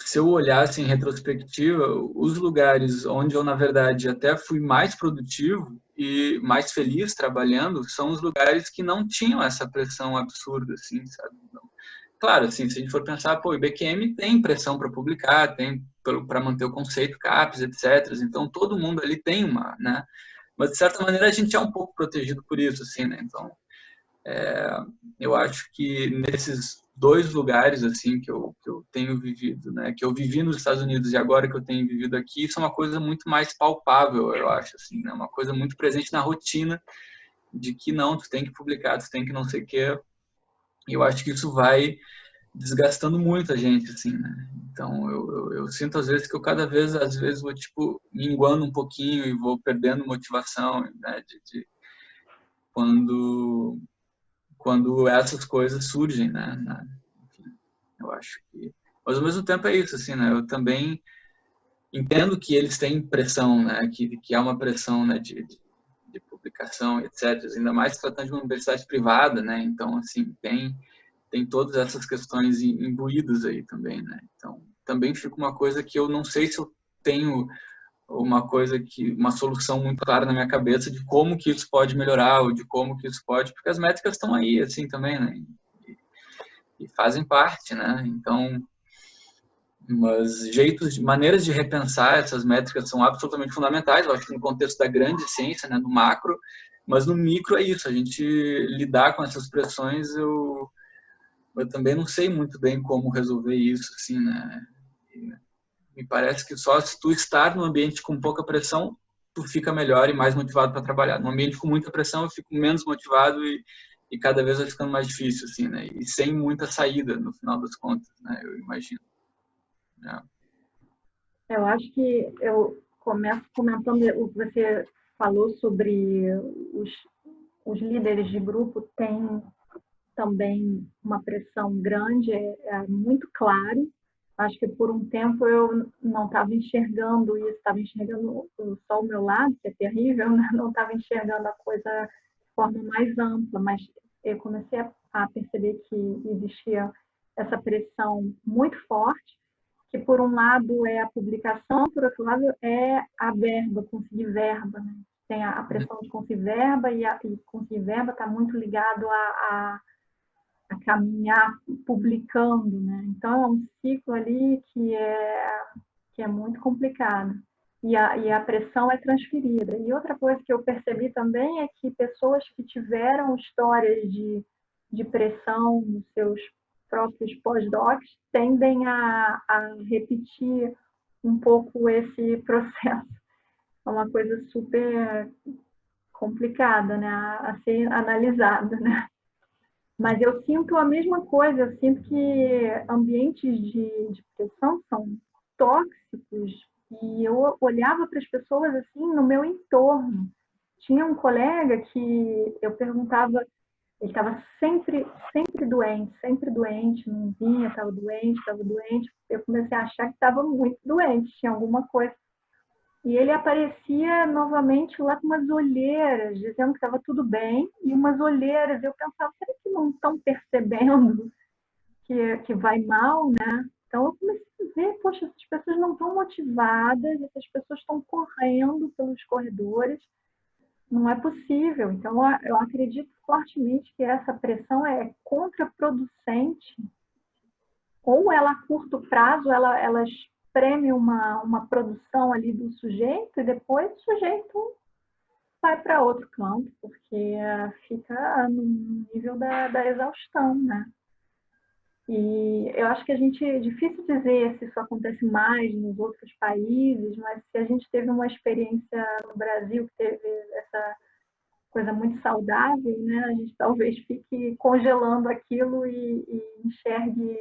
se eu olhasse em retrospectiva, os lugares onde eu, na verdade, até fui mais produtivo e mais feliz trabalhando são os lugares que não tinham essa pressão absurda, assim, sabe? Não. Claro, assim, se a gente for pensar, pô, o IBQM tem pressão para publicar, tem para manter o conceito CAPES, etc. Então, todo mundo ali tem uma, né? Mas, de certa maneira, a gente é um pouco protegido por isso, assim, né? Então, eu acho que nesses dois lugares assim que eu tenho vivido, né, que eu vivi nos Estados Unidos e agora que eu tenho vivido aqui, isso é uma coisa muito mais palpável, eu acho, assim, né, uma coisa muito presente na rotina de que não, tu tem que publicar, tu tem que não sei o quê. E eu acho que isso vai desgastando muito a gente, assim, né? Então eu sinto às vezes que eu cada vez, às vezes, vou tipo minguando um pouquinho e vou perdendo motivação, né, de quando essas coisas surgem, né? Enfim, eu acho que... Mas, ao mesmo tempo, é isso, assim, né? Eu também entendo que eles têm pressão, né? Que há uma pressão, né? De publicação, etc. Ainda mais tratando de uma universidade privada, né? Então, assim, tem todas essas questões imbuídas aí também, né? Então, também fica uma coisa que eu não sei se eu tenho uma solução muito clara na minha cabeça de como que isso pode melhorar ou de como que isso pode, porque as métricas estão aí, assim, também, né? E fazem parte, né? Então, mas maneiras de repensar essas métricas são absolutamente fundamentais, eu acho que no contexto da grande ciência, né, no macro, mas no micro é isso, a gente lidar com essas pressões, eu também não sei muito bem como resolver isso, assim, né? Me parece que só se tu estar num ambiente com pouca pressão, tu fica melhor e mais motivado para trabalhar. Num ambiente com muita pressão, eu fico menos motivado e cada vez vai ficando mais difícil, assim, né? E sem muita saída, no final das contas, né? Eu imagino. Eu acho que eu começo comentando o que você falou sobre os líderes de grupo têm também uma pressão grande, é muito claro. Acho que por um tempo eu não estava enxergando isso, estava enxergando só o meu lado, que é terrível, né? Não estava enxergando a coisa de forma mais ampla, mas eu comecei a perceber que existia essa pressão muito forte, que por um lado é a publicação, por outro lado é a verba, conseguir verba, né? Tem a pressão de conseguir verba e conseguir verba está muito ligado a caminhar publicando, né? Então é um ciclo ali que é muito complicado e a pressão é transferida. E outra coisa que eu percebi também é que pessoas que tiveram histórias de pressão nos seus próprios pós-docs tendem a repetir um pouco esse processo. É uma coisa super complicada, né, a ser analisada, né? Mas eu sinto a mesma coisa, eu sinto que ambientes de pressão são tóxicos e eu olhava para as pessoas assim no meu entorno. Tinha um colega que eu perguntava, ele estava sempre doente, não vinha, estava doente. Eu comecei a achar que estava muito doente, tinha alguma coisa. E ele aparecia novamente lá com umas olheiras, dizendo que estava tudo bem, e umas olheiras. Eu pensava, será que não estão percebendo que vai mal, né? Então eu comecei a ver, poxa, essas pessoas não estão motivadas, essas pessoas estão correndo pelos corredores, não é possível. Então eu acredito fortemente que essa pressão é contraproducente, ou ela a curto prazo, ela espreme uma produção ali do sujeito e depois o sujeito vai para outro campo, porque fica no nível da exaustão, né? E eu acho que é difícil dizer se isso acontece mais nos outros países, mas se a gente teve uma experiência no Brasil que teve essa coisa muito saudável, né? A gente talvez fique congelando aquilo e enxergue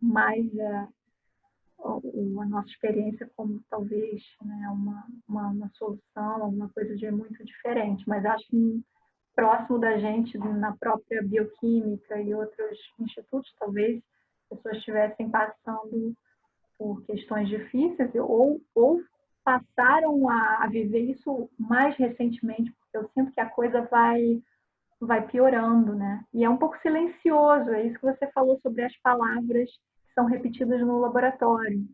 mais a nossa experiência como talvez, né, uma solução, alguma coisa de muito diferente. Mas acho que próximo da gente, na própria bioquímica e outros institutos, talvez pessoas estivessem passando por questões difíceis ou passaram a viver isso mais recentemente, porque eu sinto que a coisa vai piorando, né? E é um pouco silencioso, é isso que você falou sobre as palavras que são repetidas no laboratório.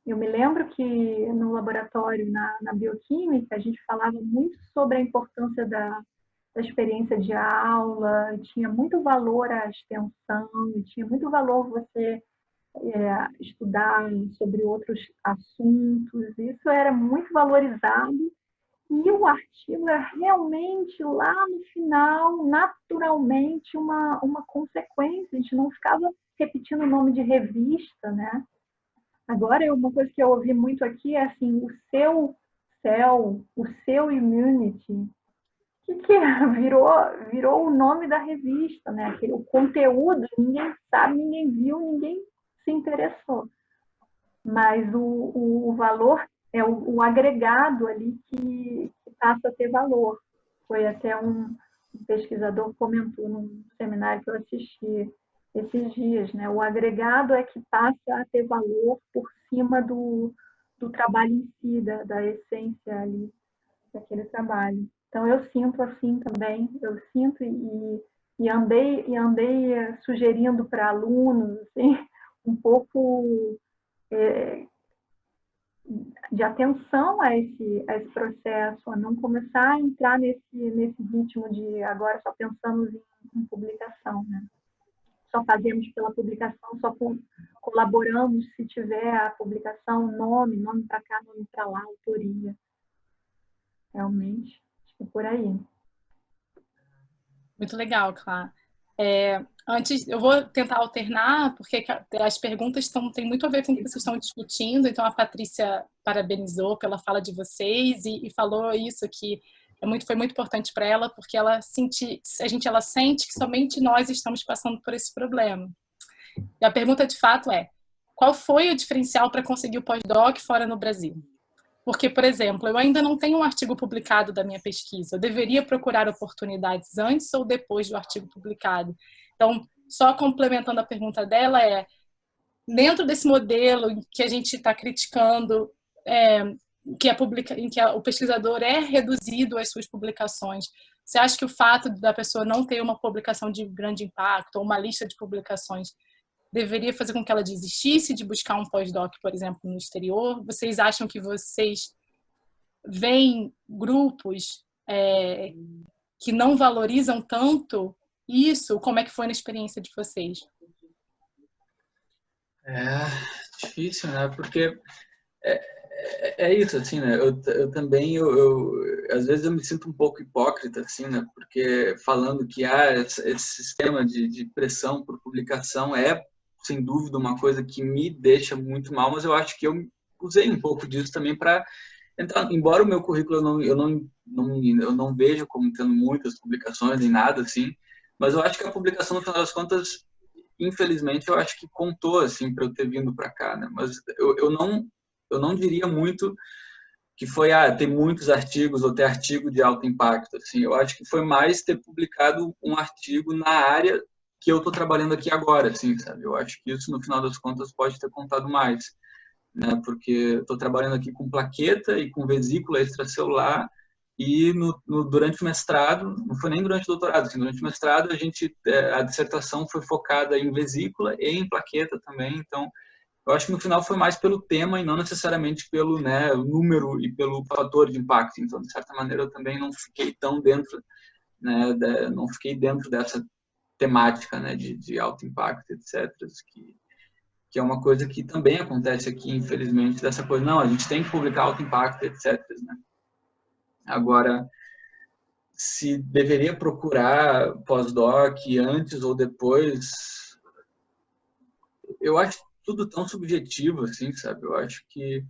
Eu me lembro que no laboratório, na bioquímica, a gente falava muito sobre a importância da experiência de aula, tinha muito valor a extensão, tinha muito valor você estudar sobre outros assuntos, isso era muito valorizado, e o artigo é realmente lá no final, naturalmente, uma consequência, a gente não ficava repetindo o nome de revista, né? Agora, uma coisa que eu ouvi muito aqui é assim, o seu cell, o seu immunity, que é? Virou o nome da revista, né? O conteúdo, ninguém sabe, ninguém viu, ninguém se interessou. Mas o valor é o agregado ali que passa a ter valor. Foi até um pesquisador comentou num seminário que eu assisti esses dias, né? O agregado é que passa a ter valor por cima do trabalho em si, da essência ali daquele trabalho. Então eu sinto assim também, eu sinto e andei sugerindo para alunos assim, um pouco de atenção a esse processo, a não começar a entrar nesse ritmo de agora só pensamos em publicação, né? Só fazemos pela publicação, só colaboramos se tiver a publicação, nome para cá, nome para lá, autoria. Realmente, acho que é por aí. Muito legal, Clara. Antes, eu vou tentar alternar, porque as perguntas têm muito a ver com o que vocês estão discutindo. Então, a Patrícia parabenizou pela fala de vocês e falou isso, que foi muito importante para ela, porque ela sente que somente nós estamos passando por esse problema. E a pergunta, de fato, é: qual foi o diferencial para conseguir o pós-doc fora no Brasil? Porque, por exemplo, eu ainda não tenho um artigo publicado da minha pesquisa. Eu deveria procurar oportunidades antes ou depois do artigo publicado. Então, só complementando a pergunta dela, dentro desse modelo que a gente está criticando, em que o pesquisador é reduzido às suas publicações, você acha que o fato da pessoa não ter uma publicação de grande impacto ou uma lista de publicações deveria fazer com que ela desistisse de buscar um pós-doc, por exemplo, no exterior? Vocês acham que vocês veem grupos que não valorizam tanto isso? Como é que foi na experiência de vocês? É difícil, né? Porque é isso, assim, né? Eu também, às vezes eu me sinto um pouco hipócrita, assim, né? Porque falando que esse sistema de pressão por publicação é, sem dúvida, uma coisa que me deixa muito mal, mas eu acho que eu usei um pouco disso também para entrar. Embora o meu currículo eu não vejo como tendo muitas publicações nem nada assim, mas eu acho que a publicação, no final das contas, infelizmente, eu acho que contou assim para eu ter vindo para cá, né? Mas eu não diria muito que foi ter muitos artigos ou ter artigo de alto impacto. Assim, eu acho que foi mais ter publicado um artigo na área que eu estou trabalhando aqui agora, assim, sabe? Eu acho que isso, no final das contas, pode ter contado mais, né? Porque estou trabalhando aqui com plaqueta e com vesícula extracelular e durante o mestrado, não foi nem durante o doutorado, assim, durante o mestrado a dissertação foi focada em vesícula e em plaqueta também, então eu acho que no final foi mais pelo tema e não necessariamente pelo, né, número e pelo fator de impacto. Então, de certa maneira, eu também não fiquei tão dentro, né, não fiquei dentro dessa temática, né, de alto impacto, etc. Que é uma coisa que também acontece aqui, infelizmente, dessa coisa, não, a gente tem que publicar alto impacto, etc. Né? Agora, se deveria procurar pós-doc antes ou depois, eu acho tudo tão subjetivo, assim, sabe? Eu acho que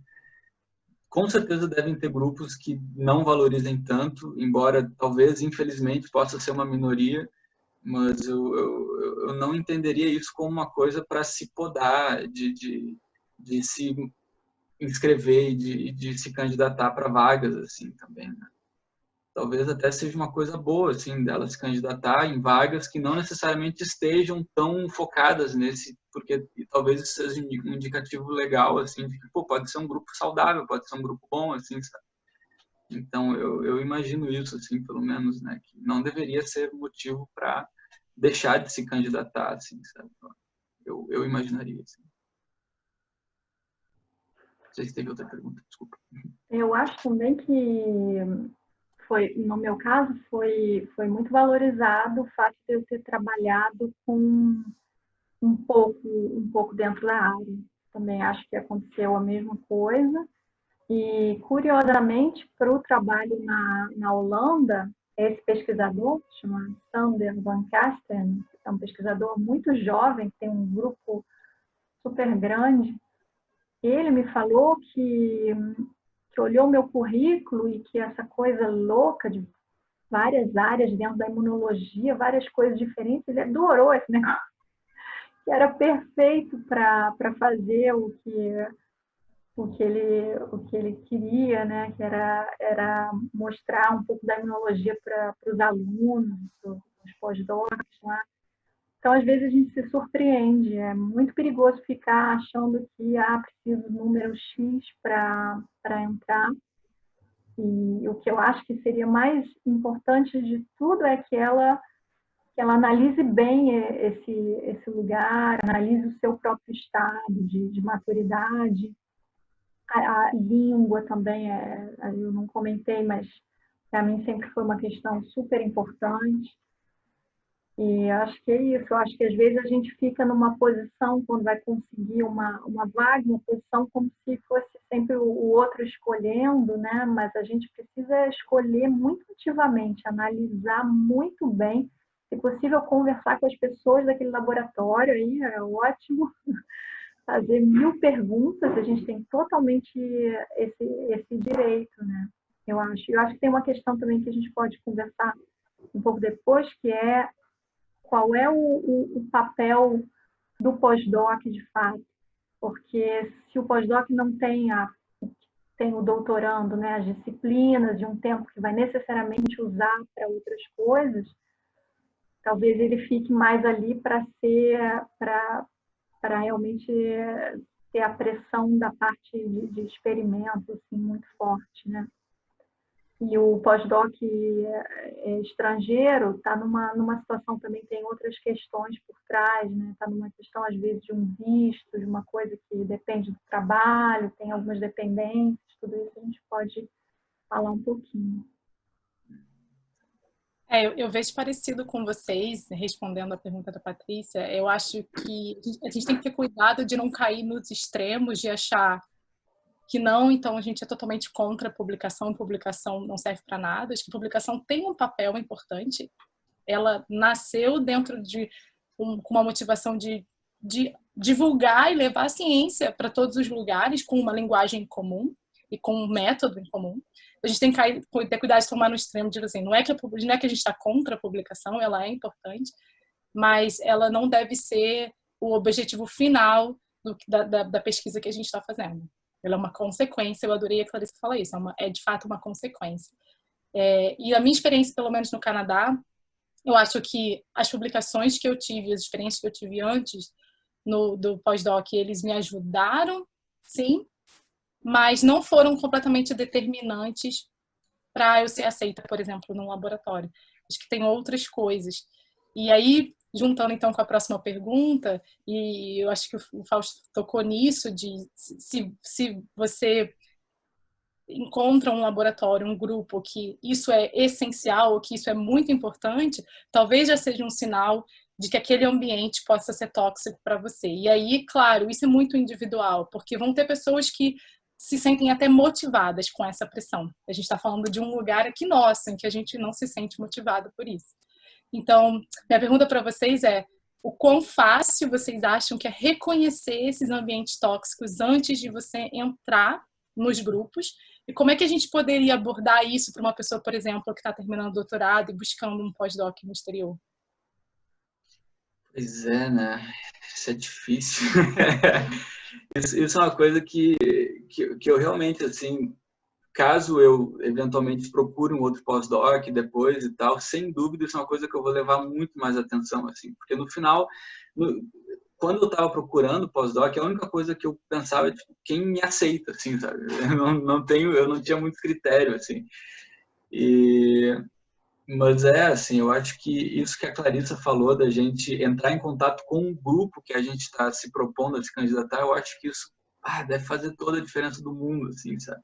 com certeza devem ter grupos que não valorizem tanto, embora talvez, infelizmente, possa ser uma minoria, mas eu não entenderia isso como uma coisa para se podar, de se inscrever e de se candidatar para vagas, assim, também, né? Talvez até seja uma coisa boa, assim, dela se candidatar em vagas que não necessariamente estejam tão focadas nesse, porque talvez isso seja um indicativo legal, assim, de que, pô, pode ser um grupo saudável, pode ser um grupo bom, assim, sabe? Então, eu imagino isso, assim, pelo menos, né, que não deveria ser motivo para deixar de se candidatar, assim, sabe? Eu imaginaria, assim. Não sei se teve outra pergunta, desculpa. Eu acho também que no meu caso, foi muito valorizado o fato de eu ter trabalhado com um pouco dentro da área. Também acho que aconteceu a mesma coisa. E, curiosamente, para o trabalho na Holanda, esse pesquisador, chama Sander van Kasten, é um pesquisador muito jovem, tem um grupo super grande. Ele me falou que olhou meu currículo e que essa coisa louca de várias áreas dentro da imunologia, várias coisas diferentes, ele adorou esse negócio, que era perfeito para fazer o que ele queria, né? Que era mostrar um pouco da imunologia para os alunos, para os pós-docs lá. Então, às vezes, a gente se surpreende. É muito perigoso ficar achando que preciso de número X para entrar. E o que eu acho que seria mais importante de tudo é que ela analise bem esse lugar, analise o seu próprio estado de maturidade. A língua também, eu não comentei, mas para mim sempre foi uma questão super importante. E acho que é isso. Eu acho que às vezes a gente fica numa posição, quando vai conseguir uma vaga, uma posição como se fosse sempre o outro escolhendo, né? Mas a gente precisa escolher muito ativamente, analisar muito bem, se possível conversar com as pessoas daquele laboratório, aí é ótimo, fazer 1000 perguntas, a gente tem totalmente esse direito, né? Eu acho que tem uma questão também que a gente pode conversar um pouco depois, que é qual é o papel do pós-doc de fato, porque se o pós-doc não tem o doutorando, né, as disciplinas de um tempo que vai necessariamente usar para outras coisas, talvez ele fique mais ali para realmente ter a pressão da parte de experimento assim, muito forte, né? E o pós-doc estrangeiro está numa situação também, tem outras questões por trás, né? Está numa questão, às vezes, de um visto, de uma coisa que depende do trabalho, tem algumas dependências, tudo isso a gente pode falar um pouquinho. Eu vejo parecido com vocês, respondendo a pergunta da Patrícia. Eu acho que a gente tem que ter cuidado de não cair nos extremos, de achar que não, então a gente é totalmente contra a publicação não serve para nada. Acho que a publicação tem um papel importante. Ela nasceu dentro com uma motivação de divulgar e levar a ciência para todos os lugares com uma linguagem comum e com um método em comum. A gente tem que ter cuidado de tomar no extremo, de dizer assim, não é que a gente está contra a publicação, ela é importante, mas ela não deve ser o objetivo final da pesquisa que a gente está fazendo. Ela é uma consequência, eu adorei a Clarice falar isso, é de fato uma consequência. E a minha experiência, pelo menos no Canadá, eu acho que as publicações que eu tive, as experiências que eu tive antes do pós-doc, eles me ajudaram, sim, mas não foram completamente determinantes para eu ser aceita, por exemplo, no laboratório. Acho que tem outras coisas. E aí, juntando então com a próxima pergunta, e eu acho que o Fausto tocou nisso, de se você encontra um laboratório, um grupo que isso é essencial, que isso é muito importante, talvez já seja um sinal de que aquele ambiente possa ser tóxico para você. E aí, claro, isso é muito individual, porque vão ter pessoas que se sentem até motivadas com essa pressão. A gente está falando de um lugar aqui nosso, em que a gente não se sente motivado por isso. Então, minha pergunta para vocês é: o quão fácil vocês acham que é reconhecer esses ambientes tóxicos antes de você entrar nos grupos? E como é que a gente poderia abordar isso para uma pessoa, por exemplo, que está terminando o doutorado e buscando um pós-doc no exterior? Pois é, né? Isso é difícil. Isso é uma coisa que eu realmente, assim, caso eu eventualmente procure um outro pós-doc depois e tal, sem dúvida isso é uma coisa que eu vou levar muito mais atenção, assim, porque no final, quando eu estava procurando pós-doc, a única coisa que eu pensava é tipo, quem me aceita, assim, sabe? Eu não tinha muito critério, assim. Mas assim, eu acho que isso que a Clarissa falou da gente entrar em contato com um grupo que a gente está se propondo a se candidatar, eu acho que isso deve fazer toda a diferença do mundo, assim, sabe?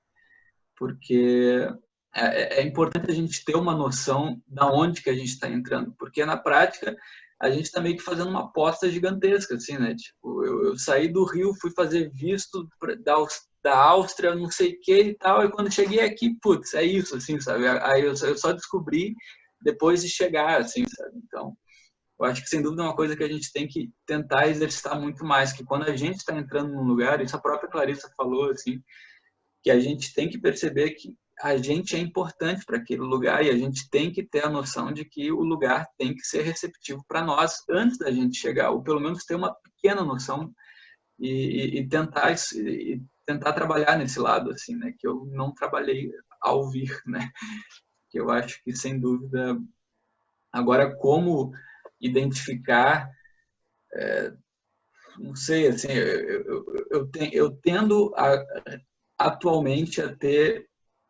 Porque é importante a gente ter uma noção da onde que a gente está entrando, porque na prática a gente está meio que fazendo uma aposta gigantesca, assim, né? Tipo, eu saí do Rio, fui fazer visto da Áustria, não sei o que e tal, e quando cheguei aqui, putz, é isso, assim, sabe? Aí eu só descobri depois de chegar, assim, sabe? Então, eu acho que sem dúvida é uma coisa que a gente tem que tentar exercitar muito mais, que quando a gente está entrando num lugar, isso a própria Clarissa falou, assim, que a gente tem que perceber que a gente é importante para aquele lugar e a gente tem que ter a noção de que o lugar tem que ser receptivo para nós antes da gente chegar, ou pelo menos ter uma pequena noção e tentar trabalhar nesse lado, assim, né? Que eu não trabalhei ao vir, né? Que eu acho que, sem dúvida, agora como identificar, não sei, assim, eu tendo atualmente a ter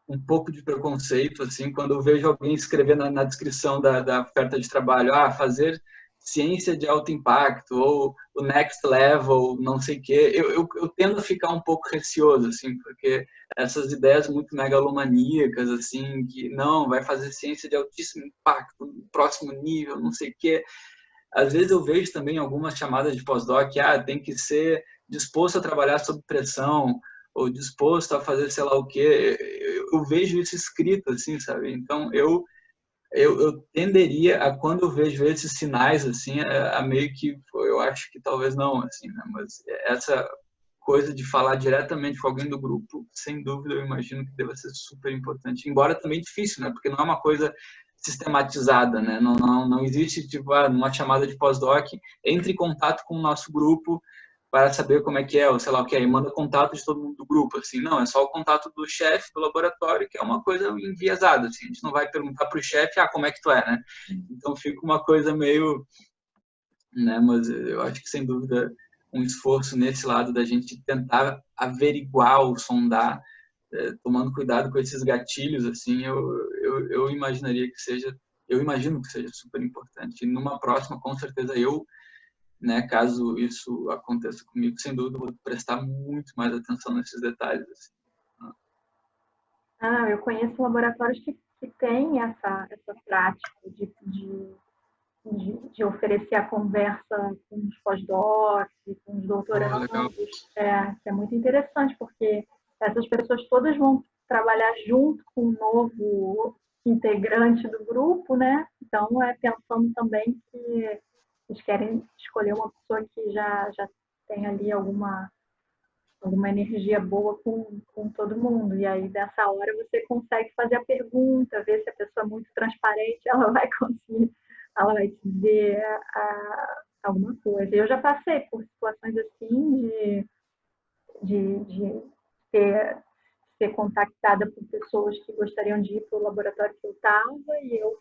um pouco de preconceito, assim, quando eu vejo alguém escrever na descrição da oferta de trabalho, fazer ciência de alto impacto, ou o next level, não sei o quê, eu tendo a ficar um pouco receoso, assim, porque essas ideias muito megalomaníacas, assim, que não, vai fazer ciência de altíssimo impacto, próximo nível, não sei o quê. Às vezes eu vejo também algumas chamadas de pós-doc, tem que ser disposto a trabalhar sob pressão, ou disposto a fazer sei lá o quê. Eu vejo isso escrito, assim, sabe? Então, eu tenderia a, quando eu vejo esses sinais, assim, a meio que, eu acho que talvez não, assim, né? Mas essa coisa de falar diretamente com alguém do grupo, sem dúvida, eu imagino que deva ser super importante. Embora também difícil, né? Porque não é uma coisa sistematizada, né? Não existe, tipo, numa chamada de pós-doc, entre em contato com o nosso grupo para saber como é que é, ou sei lá o que é, e manda contato de todo mundo do grupo, assim, não, é só o contato do chefe do laboratório, que é uma coisa enviesada, assim, a gente não vai perguntar para o chefe, como é que tu é, né? Então fica uma coisa meio, né, mas eu acho que sem dúvida um esforço nesse lado da gente tentar averiguar ou sondar, tomando cuidado com esses gatilhos, assim, eu imaginaria que seja, eu imagino que seja super importante. E numa próxima, com certeza eu, né, caso isso aconteça comigo, sem dúvida vou prestar muito mais atenção nesses detalhes. Assim. Eu conheço laboratórios que têm essa prática de oferecer a conversa com os pós-docs, com os doutorandos, que é muito interessante, porque essas pessoas todas vão trabalhar junto com um novo integrante do grupo, né? Então, pensando também que eles querem escolher uma pessoa que já tem ali alguma energia boa com todo mundo. E aí, dessa hora, você consegue fazer a pergunta, ver se a pessoa é muito transparente, ela vai conseguir, ela vai te dizer alguma coisa. Eu já passei por situações assim de ser contactada por pessoas que gostariam de ir para o laboratório que eu estava, e eu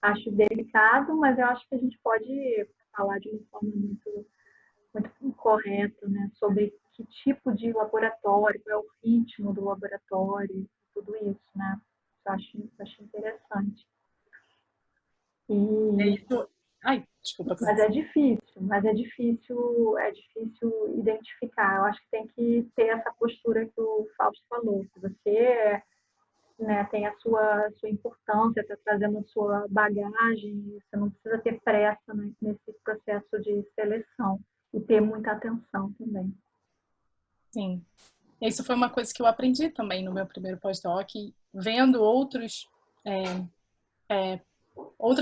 acho delicado, mas eu acho que a gente pode falar de uma forma muito correta, né, sobre que tipo de laboratório, qual é o ritmo do laboratório, tudo isso, né? Eu acho interessante. Ai, desculpa. Mas é difícil identificar. Eu acho que tem que ter essa postura que o Fausto falou. Se você, né, tem a sua importância, está trazendo a sua bagagem, você não precisa ter pressa, né, nesse processo de seleção. E ter muita atenção também. Sim. Isso foi uma coisa que eu aprendi também no meu primeiro pós-doc, vendo outras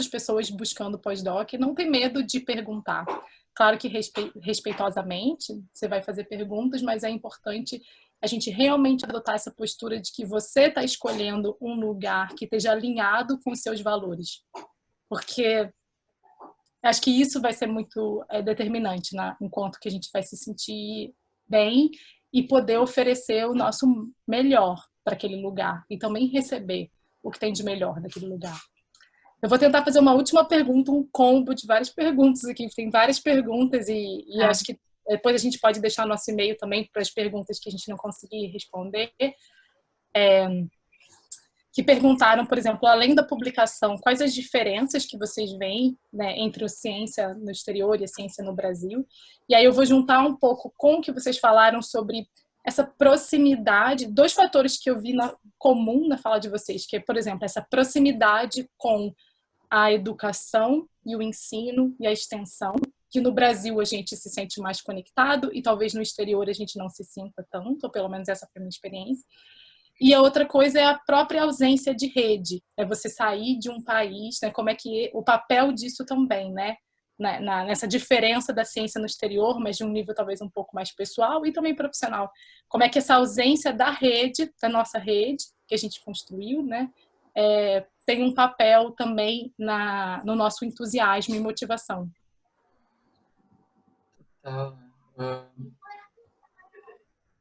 pessoas buscando pós-doc. Não tem medo de perguntar. Claro que respeitosamente você vai fazer perguntas, mas é importante a gente realmente adotar essa postura de que você está escolhendo um lugar que esteja alinhado com os seus valores. Porque acho que isso vai ser muito determinante, né? Enquanto que a gente vai se sentir bem e poder oferecer o nosso melhor para aquele lugar e também receber o que tem de melhor daquele lugar. Eu vou tentar fazer uma última pergunta, um combo de várias perguntas aqui. Tem várias perguntas e acho que depois a gente pode deixar nosso e-mail também para as perguntas que a gente não conseguir responder. Que perguntaram, por exemplo, além da publicação, quais as diferenças que vocês veem, né, entre a ciência no exterior e a ciência no Brasil. E aí eu vou juntar um pouco com o que vocês falaram sobre essa proximidade, dois fatores que eu vi comum na fala de vocês, que é, por exemplo, essa proximidade com a educação e o ensino e a extensão, que no Brasil a gente se sente mais conectado e talvez no exterior a gente não se sinta tanto, ou pelo menos essa foi a minha experiência. E a outra coisa é a própria ausência de rede, é você sair de um país, né? Como é que o papel disso também, né? Nessa diferença da ciência no exterior, mas de um nível talvez um pouco mais pessoal e também profissional. Como é que essa ausência da rede, da nossa rede, que a gente construiu, né? Tem um papel também no nosso entusiasmo e motivação.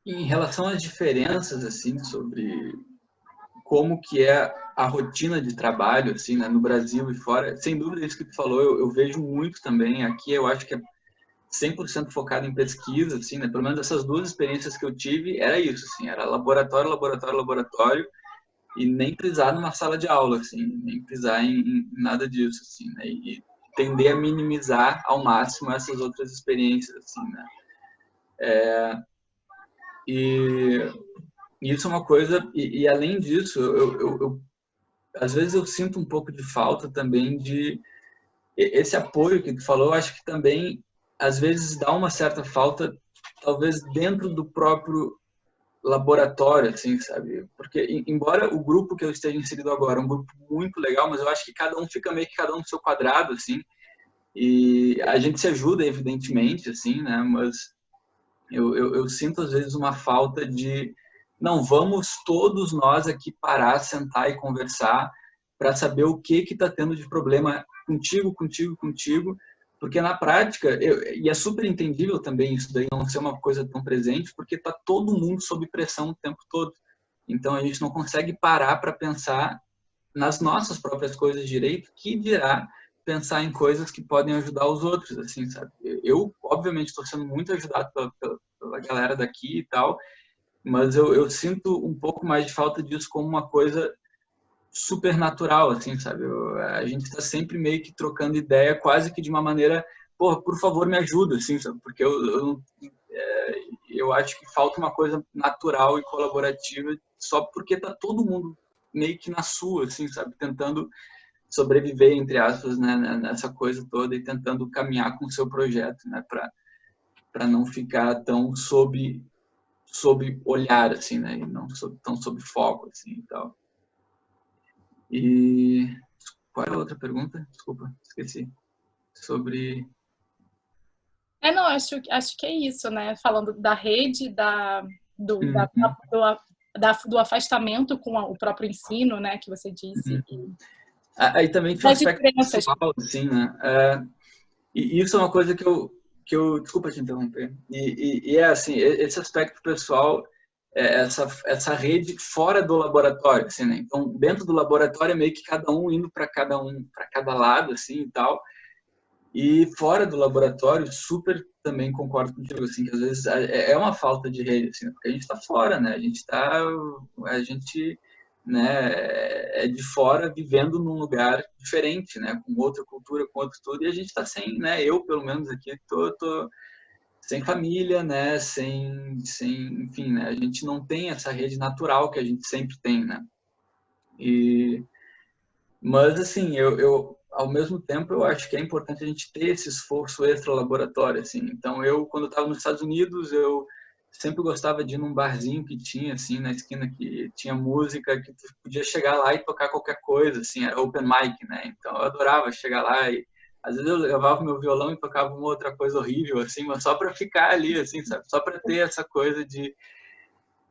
Em relação às diferenças, assim, sobre como que é a rotina de trabalho, assim, né, no Brasil e fora, sem dúvida isso que tu falou, eu vejo muito também. Aqui eu acho que é 100% focado em pesquisa, assim, né, pelo menos essas duas experiências que eu tive, era isso, assim, era laboratório, laboratório, laboratório, e nem pisar numa sala de aula, assim, nem pisar em nada disso, assim, né, e tender a minimizar ao máximo essas outras experiências, assim, né. E isso é uma coisa, e além disso, às vezes eu sinto um pouco de falta também de esse apoio que tu falou. Eu acho que também às vezes dá uma certa falta, talvez dentro do próprio laboratório, assim, sabe? Porque embora o grupo que eu esteja inserido agora é um grupo muito legal, mas eu acho que cada um fica meio que cada um no seu quadrado, assim, e a gente se ajuda, evidentemente, assim, né? Mas eu sinto às vezes uma falta de, não, vamos todos nós aqui parar, sentar e conversar para saber o que está tendo de problema contigo, porque na prática, e é super entendível também isso daí não ser uma coisa tão presente, porque está todo mundo sob pressão o tempo todo. Então a gente não consegue parar para pensar nas nossas próprias coisas direito, que dirá pensar em coisas que podem ajudar os outros, assim, sabe? Eu obviamente, estou sendo muito ajudado pela galera daqui e tal, mas eu sinto um pouco mais de falta disso como uma coisa super natural, assim, sabe? A gente está sempre meio que trocando ideia, quase que de uma maneira, porra, por favor, me ajuda, assim, sabe? Porque eu acho que falta uma coisa natural e colaborativa, só porque tá todo mundo meio que na sua, assim, sabe? Tentando sobreviver, entre aspas, né, nessa coisa toda e tentando caminhar com o seu projeto, né, para não ficar tão sob olhar, assim, né, e não tão sob foco, assim, e tal. E qual era a outra pergunta? Desculpa, esqueci. Sobre... Não, acho que é isso, né, falando da rede, do afastamento com o próprio ensino, né, que você disse. Aí também tem um aspecto pessoal, assim, né, e isso é uma coisa que eu desculpa te interromper, e é assim, esse aspecto pessoal, essa rede fora do laboratório, assim, né? Então, dentro do laboratório é meio que cada um indo para cada lado, assim, e tal. E fora do laboratório, super também concordo contigo, assim, que às vezes é uma falta de rede, assim, porque a gente está fora, né? A gente, né, é de fora vivendo num lugar diferente, né? Com outra cultura, com outro tudo, e a gente está sem, né? Eu, pelo menos aqui, tô sem família, né? Enfim, né? A gente não tem essa rede natural que a gente sempre tem, né? Mas, assim, ao mesmo tempo, eu acho que é importante a gente ter esse esforço extra-laboratório, assim. Então, quando eu estava nos Estados Unidos, eu sempre gostava de ir num barzinho que tinha, assim, na esquina, que tinha música, que tu podia chegar lá e tocar qualquer coisa, assim, era open mic, né? Então eu adorava chegar lá e às vezes eu levava meu violão e tocava uma outra coisa horrível, assim, mas só para ficar ali, assim, sabe? Só para ter essa coisa de...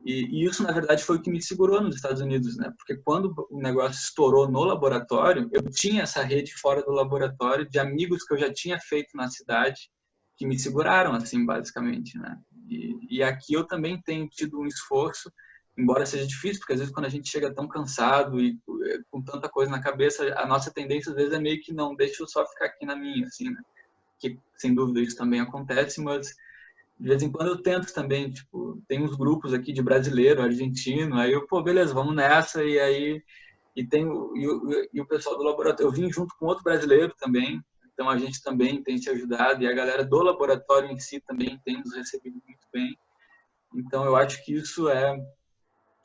E isso, na verdade, foi o que me segurou nos Estados Unidos, né? Porque quando o negócio estourou no laboratório, eu tinha essa rede fora do laboratório de amigos que eu já tinha feito na cidade, que me seguraram, assim, basicamente, né? E aqui eu também tenho tido um esforço, embora seja difícil, porque às vezes quando a gente chega tão cansado e com tanta coisa na cabeça, a nossa tendência às vezes é meio que não, deixa eu só ficar aqui na minha, assim, né? Que sem dúvida isso também acontece, mas de vez em quando eu tento também, tipo, tem uns grupos aqui de brasileiro, argentino, aí eu, pô, beleza, vamos nessa, e aí, e o pessoal do laboratório, eu vim junto com outro brasileiro também, então a gente também tem se ajudado, e a galera do laboratório em si também tem nos recebido muito bem, então eu acho que isso é,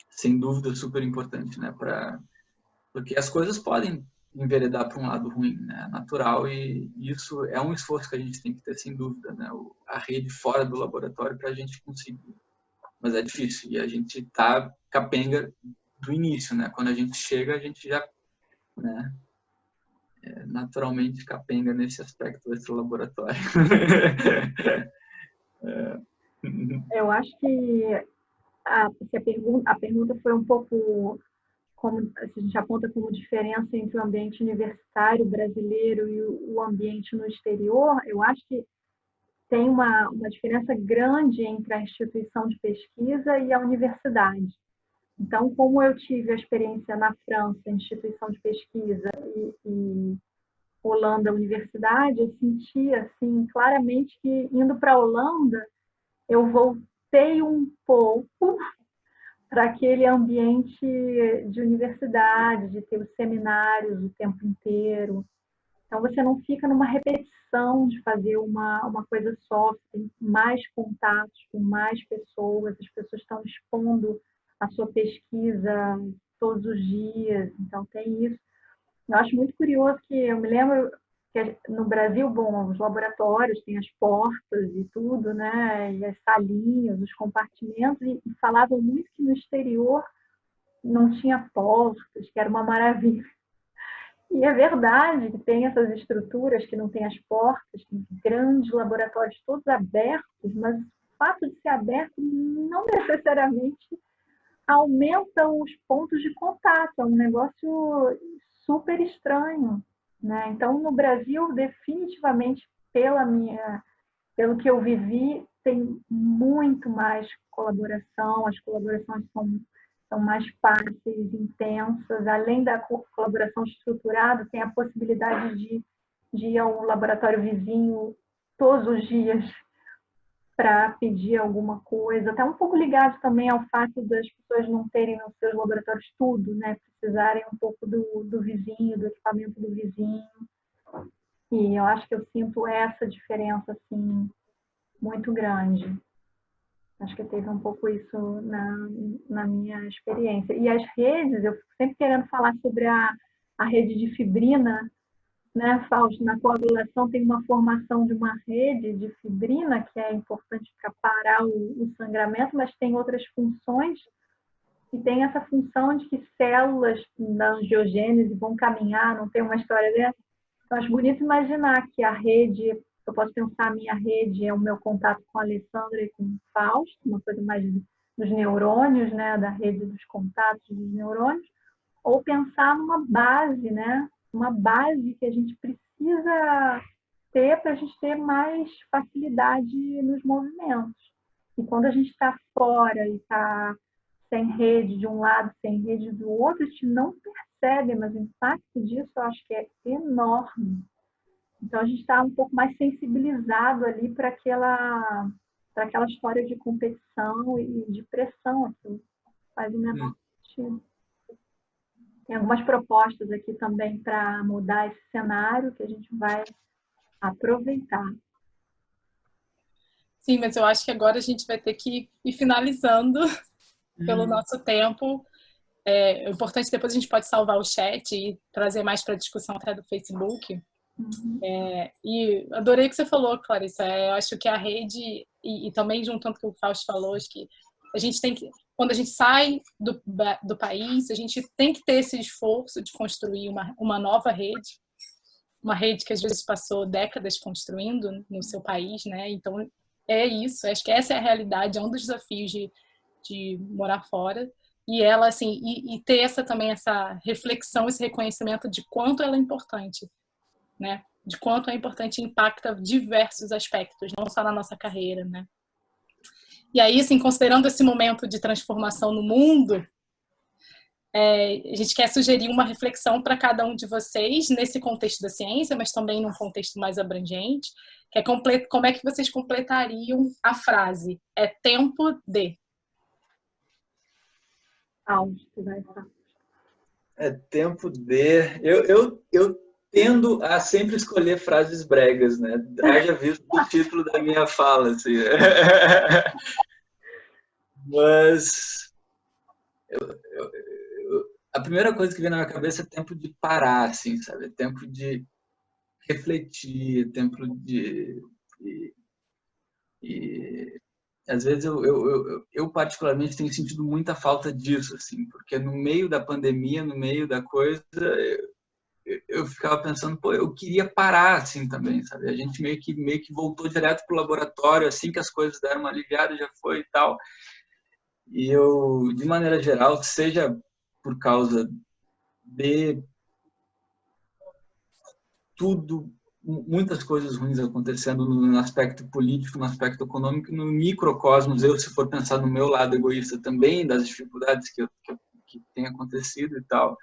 sem dúvida, super importante, né, porque as coisas podem enveredar para um lado ruim, né? Natural, e isso é um esforço que a gente tem que ter, sem dúvida, né? A rede fora do laboratório para a gente conseguir. Mas é difícil, e a gente tá capenga do início, né? Quando a gente chega, a gente já, né? Naturalmente capenga nesse aspecto extra-laboratório. Eu acho que a pergunta foi um pouco como a gente aponta como diferença entre o ambiente universitário brasileiro e o ambiente no exterior. Eu acho que tem uma diferença grande entre a instituição de pesquisa e a universidade. Então, como eu tive a experiência na França, instituição de pesquisa, e Holanda, universidade, eu senti assim claramente que indo para a Holanda eu voltei um pouco para aquele ambiente de universidade, de ter os seminários o tempo inteiro. Então, você não fica numa repetição de fazer uma coisa só, você tem mais contatos com mais pessoas, as pessoas estão expondo a sua pesquisa todos os dias, então tem isso. Eu acho muito curioso que eu me lembro que no Brasil, bom, os laboratórios têm as portas e tudo, né, e as salinhas, os compartimentos, e falavam muito que no exterior não tinha portas, que era uma maravilha. E é verdade que tem essas estruturas que não têm as portas, tem grandes laboratórios todos abertos, mas o fato de ser aberto não necessariamente aumenta os pontos de contato, é um negócio super estranho, né? Então, no Brasil, definitivamente, pelo que eu vivi, tem muito mais colaboração, as colaborações são mais fáceis, intensas. Além da colaboração estruturada, tem a possibilidade de ir ao laboratório vizinho todos os dias para pedir alguma coisa. Até um pouco ligado também ao fato das pessoas não terem nos seus laboratórios tudo, né? Precisarem um pouco do vizinho, do equipamento do vizinho. E eu acho que eu sinto essa diferença, assim, muito grande. Acho que teve um pouco isso na minha experiência. E as redes, eu fico sempre querendo falar sobre a rede de fibrina, né, Fausto? Na coagulação tem uma formação de uma rede de fibrina, que é importante para parar o sangramento, mas tem outras funções, e tem essa função de que células na angiogênese vão caminhar, não tem uma história dessa? Então, acho bonito imaginar que a rede, eu posso pensar a minha rede é o meu contato com a Alessandra e com o Fausto, uma coisa mais dos neurônios, né, da rede dos contatos dos neurônios, ou pensar numa base, né, uma base que a gente precisa ter para a gente ter mais facilidade nos movimentos. E quando a gente está fora e está sem rede de um lado, sem rede do outro, a gente não percebe, mas o impacto disso eu acho que é enorme. Então, a gente está um pouco mais sensibilizado ali para aquela história de competição e de pressão aqui. Faz o menor sentido. Tem algumas propostas aqui também para mudar esse cenário que a gente vai aproveitar. Sim, mas eu acho que agora a gente vai ter que ir finalizando pelo nosso tempo. É importante, depois a gente pode salvar o chat e trazer mais para a discussão até do Facebook. E adorei o que você falou, Clarissa. Eu acho que a rede e também juntando com o que o Fausto falou, acho que a gente tem que, quando a gente sai do país, a gente tem que ter esse esforço de construir uma nova rede, uma rede que às vezes passou décadas construindo no seu país, né? Então, é isso, acho que essa é a realidade, é um dos desafios de morar fora, e ela, assim, e ter também essa reflexão, esse reconhecimento de quanto ela é importante, né? De quanto é importante e impacta diversos aspectos, não só na nossa carreira, né? E aí, assim, considerando esse momento de transformação no mundo, a gente quer sugerir uma reflexão para cada um de vocês nesse contexto da ciência, mas também num contexto mais abrangente, que é como é que vocês completariam a frase "é tempo de"? É tempo de... Eu tendo a sempre escolher frases bregas, né? Haja visto o título da minha fala, assim. Mas a primeira coisa que vem na minha cabeça é tempo de parar, assim, sabe? É tempo de refletir, é tempo de... E às vezes eu particularmente tenho sentido muita falta disso, assim, porque no meio da pandemia, no meio da coisa, eu ficava pensando, pô, eu queria parar assim também, sabe? A gente meio que voltou direto pro laboratório, assim que as coisas deram uma aliviada, já foi e tal. E eu, de maneira geral, seja por causa de tudo, muitas coisas ruins acontecendo no aspecto político, no aspecto econômico, no microcosmos, se for pensar no meu lado egoísta também, das dificuldades que tem acontecido e tal,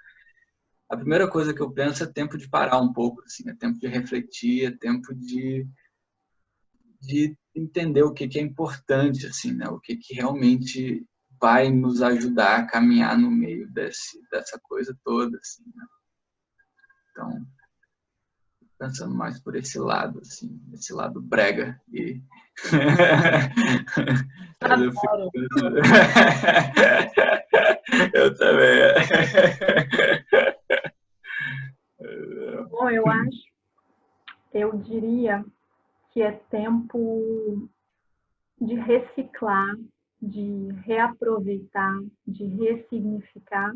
a primeira coisa que eu penso é tempo de parar um pouco, assim, é tempo de refletir, é tempo de entender o que é importante, assim, né? O que realmente vai nos ajudar a caminhar no meio dessa coisa toda, assim, né? Então, pensando mais por esse lado, assim, esse lado brega. E... Adoro. Eu também. Bom, eu diria que é tempo de reciclar, de reaproveitar, de ressignificar.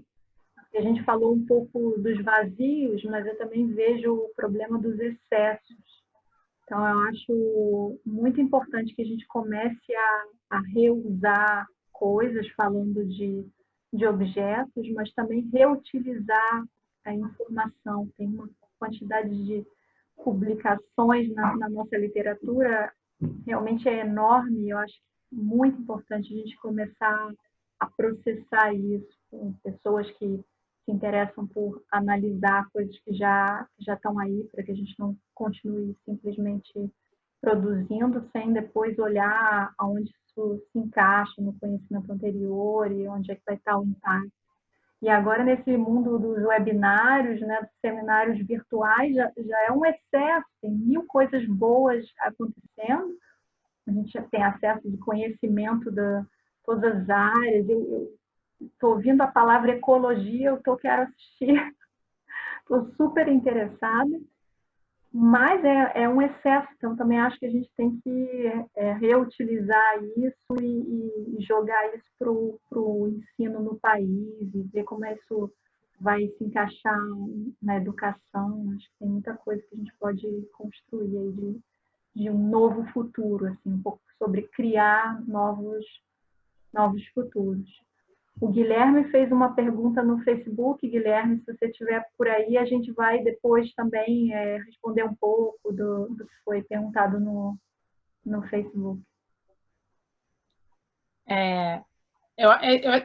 A gente falou um pouco dos vazios, mas eu também vejo o problema dos excessos. Então, eu acho muito importante que a gente comece a reusar coisas, falando de objetos, mas também reutilizar a informação. Tem uma quantidade de publicações na nossa literatura realmente é enorme. Eu acho muito importante a gente começar a processar isso com pessoas que se interessam por analisar coisas que já estão aí, para que a gente não continue simplesmente produzindo sem depois olhar aonde isso se encaixa no conhecimento anterior e onde é que vai estar o impacto. E agora, nesse mundo dos webinários, né, dos seminários virtuais, já é um excesso, tem 1000 coisas boas acontecendo, a gente já tem acesso de conhecimento de todas as áreas. Eu estou ouvindo a palavra ecologia, quero assistir, estou super interessada, mas é um excesso, então também acho que a gente tem que reutilizar isso e jogar isso para o ensino no país e ver como isso vai se encaixar na educação. Acho que tem muita coisa que a gente pode construir aí de um novo futuro, assim, um pouco sobre criar novos futuros. O Guilherme fez uma pergunta no Facebook. Guilherme, se você estiver por aí, a gente vai depois também responder um pouco do que foi perguntado no Facebook.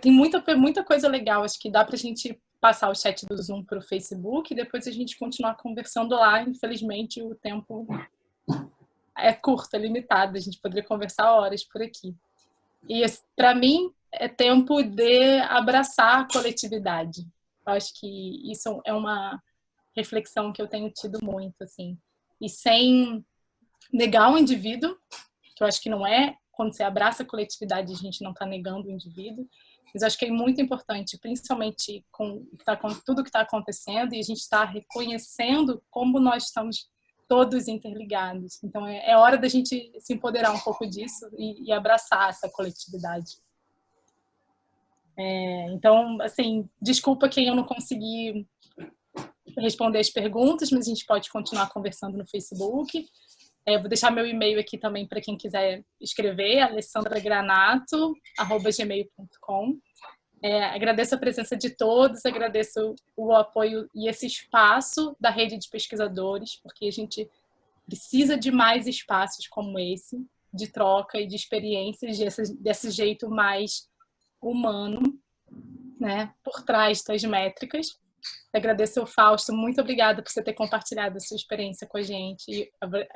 Tem muita coisa legal. Acho que dá para a gente passar o chat do Zoom para o Facebook e depois a gente continuar conversando lá. Infelizmente, o tempo é curto, é limitado. A gente poderia conversar horas por aqui. E, para mim, é tempo de abraçar a coletividade. Eu acho que isso é uma reflexão que eu tenho tido muito, assim. E sem negar o indivíduo, que eu acho que não é, quando você abraça a coletividade, a gente não está negando o indivíduo, mas acho que é muito importante, principalmente com tudo que está acontecendo, e a gente está reconhecendo como nós estamos todos interligados. Então, é hora da gente se empoderar um pouco disso e abraçar essa coletividade. Então, assim, desculpa quem eu não consegui responder as perguntas, mas a gente pode continuar conversando no Facebook. Vou deixar meu e-mail aqui também para quem quiser escrever, alessandragranato@gmail.com. Agradeço a presença de todos, agradeço o apoio e esse espaço da rede de pesquisadores, porque a gente precisa de mais espaços como esse, de troca e de experiências desse jeito mais humano, né, por trás das métricas. Agradeço ao Fausto, muito obrigada por você ter compartilhado a sua experiência com a gente, e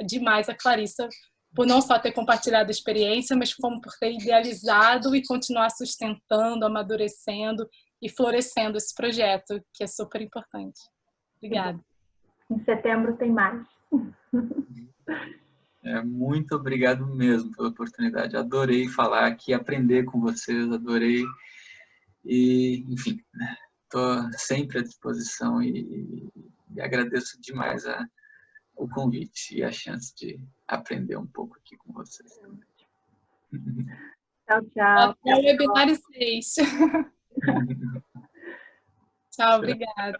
demais a Clarissa por não só ter compartilhado a experiência, mas como por ter idealizado e continuar sustentando, amadurecendo e florescendo esse projeto, que é super importante. Obrigada. Em setembro tem mais. Muito obrigado mesmo pela oportunidade. Adorei falar aqui, aprender com vocês, adorei. E, enfim, estou sempre à disposição e agradeço demais o convite e a chance de aprender um pouco aqui com vocês. Tchau, tchau. Até o webinário 6. Tchau, obrigada.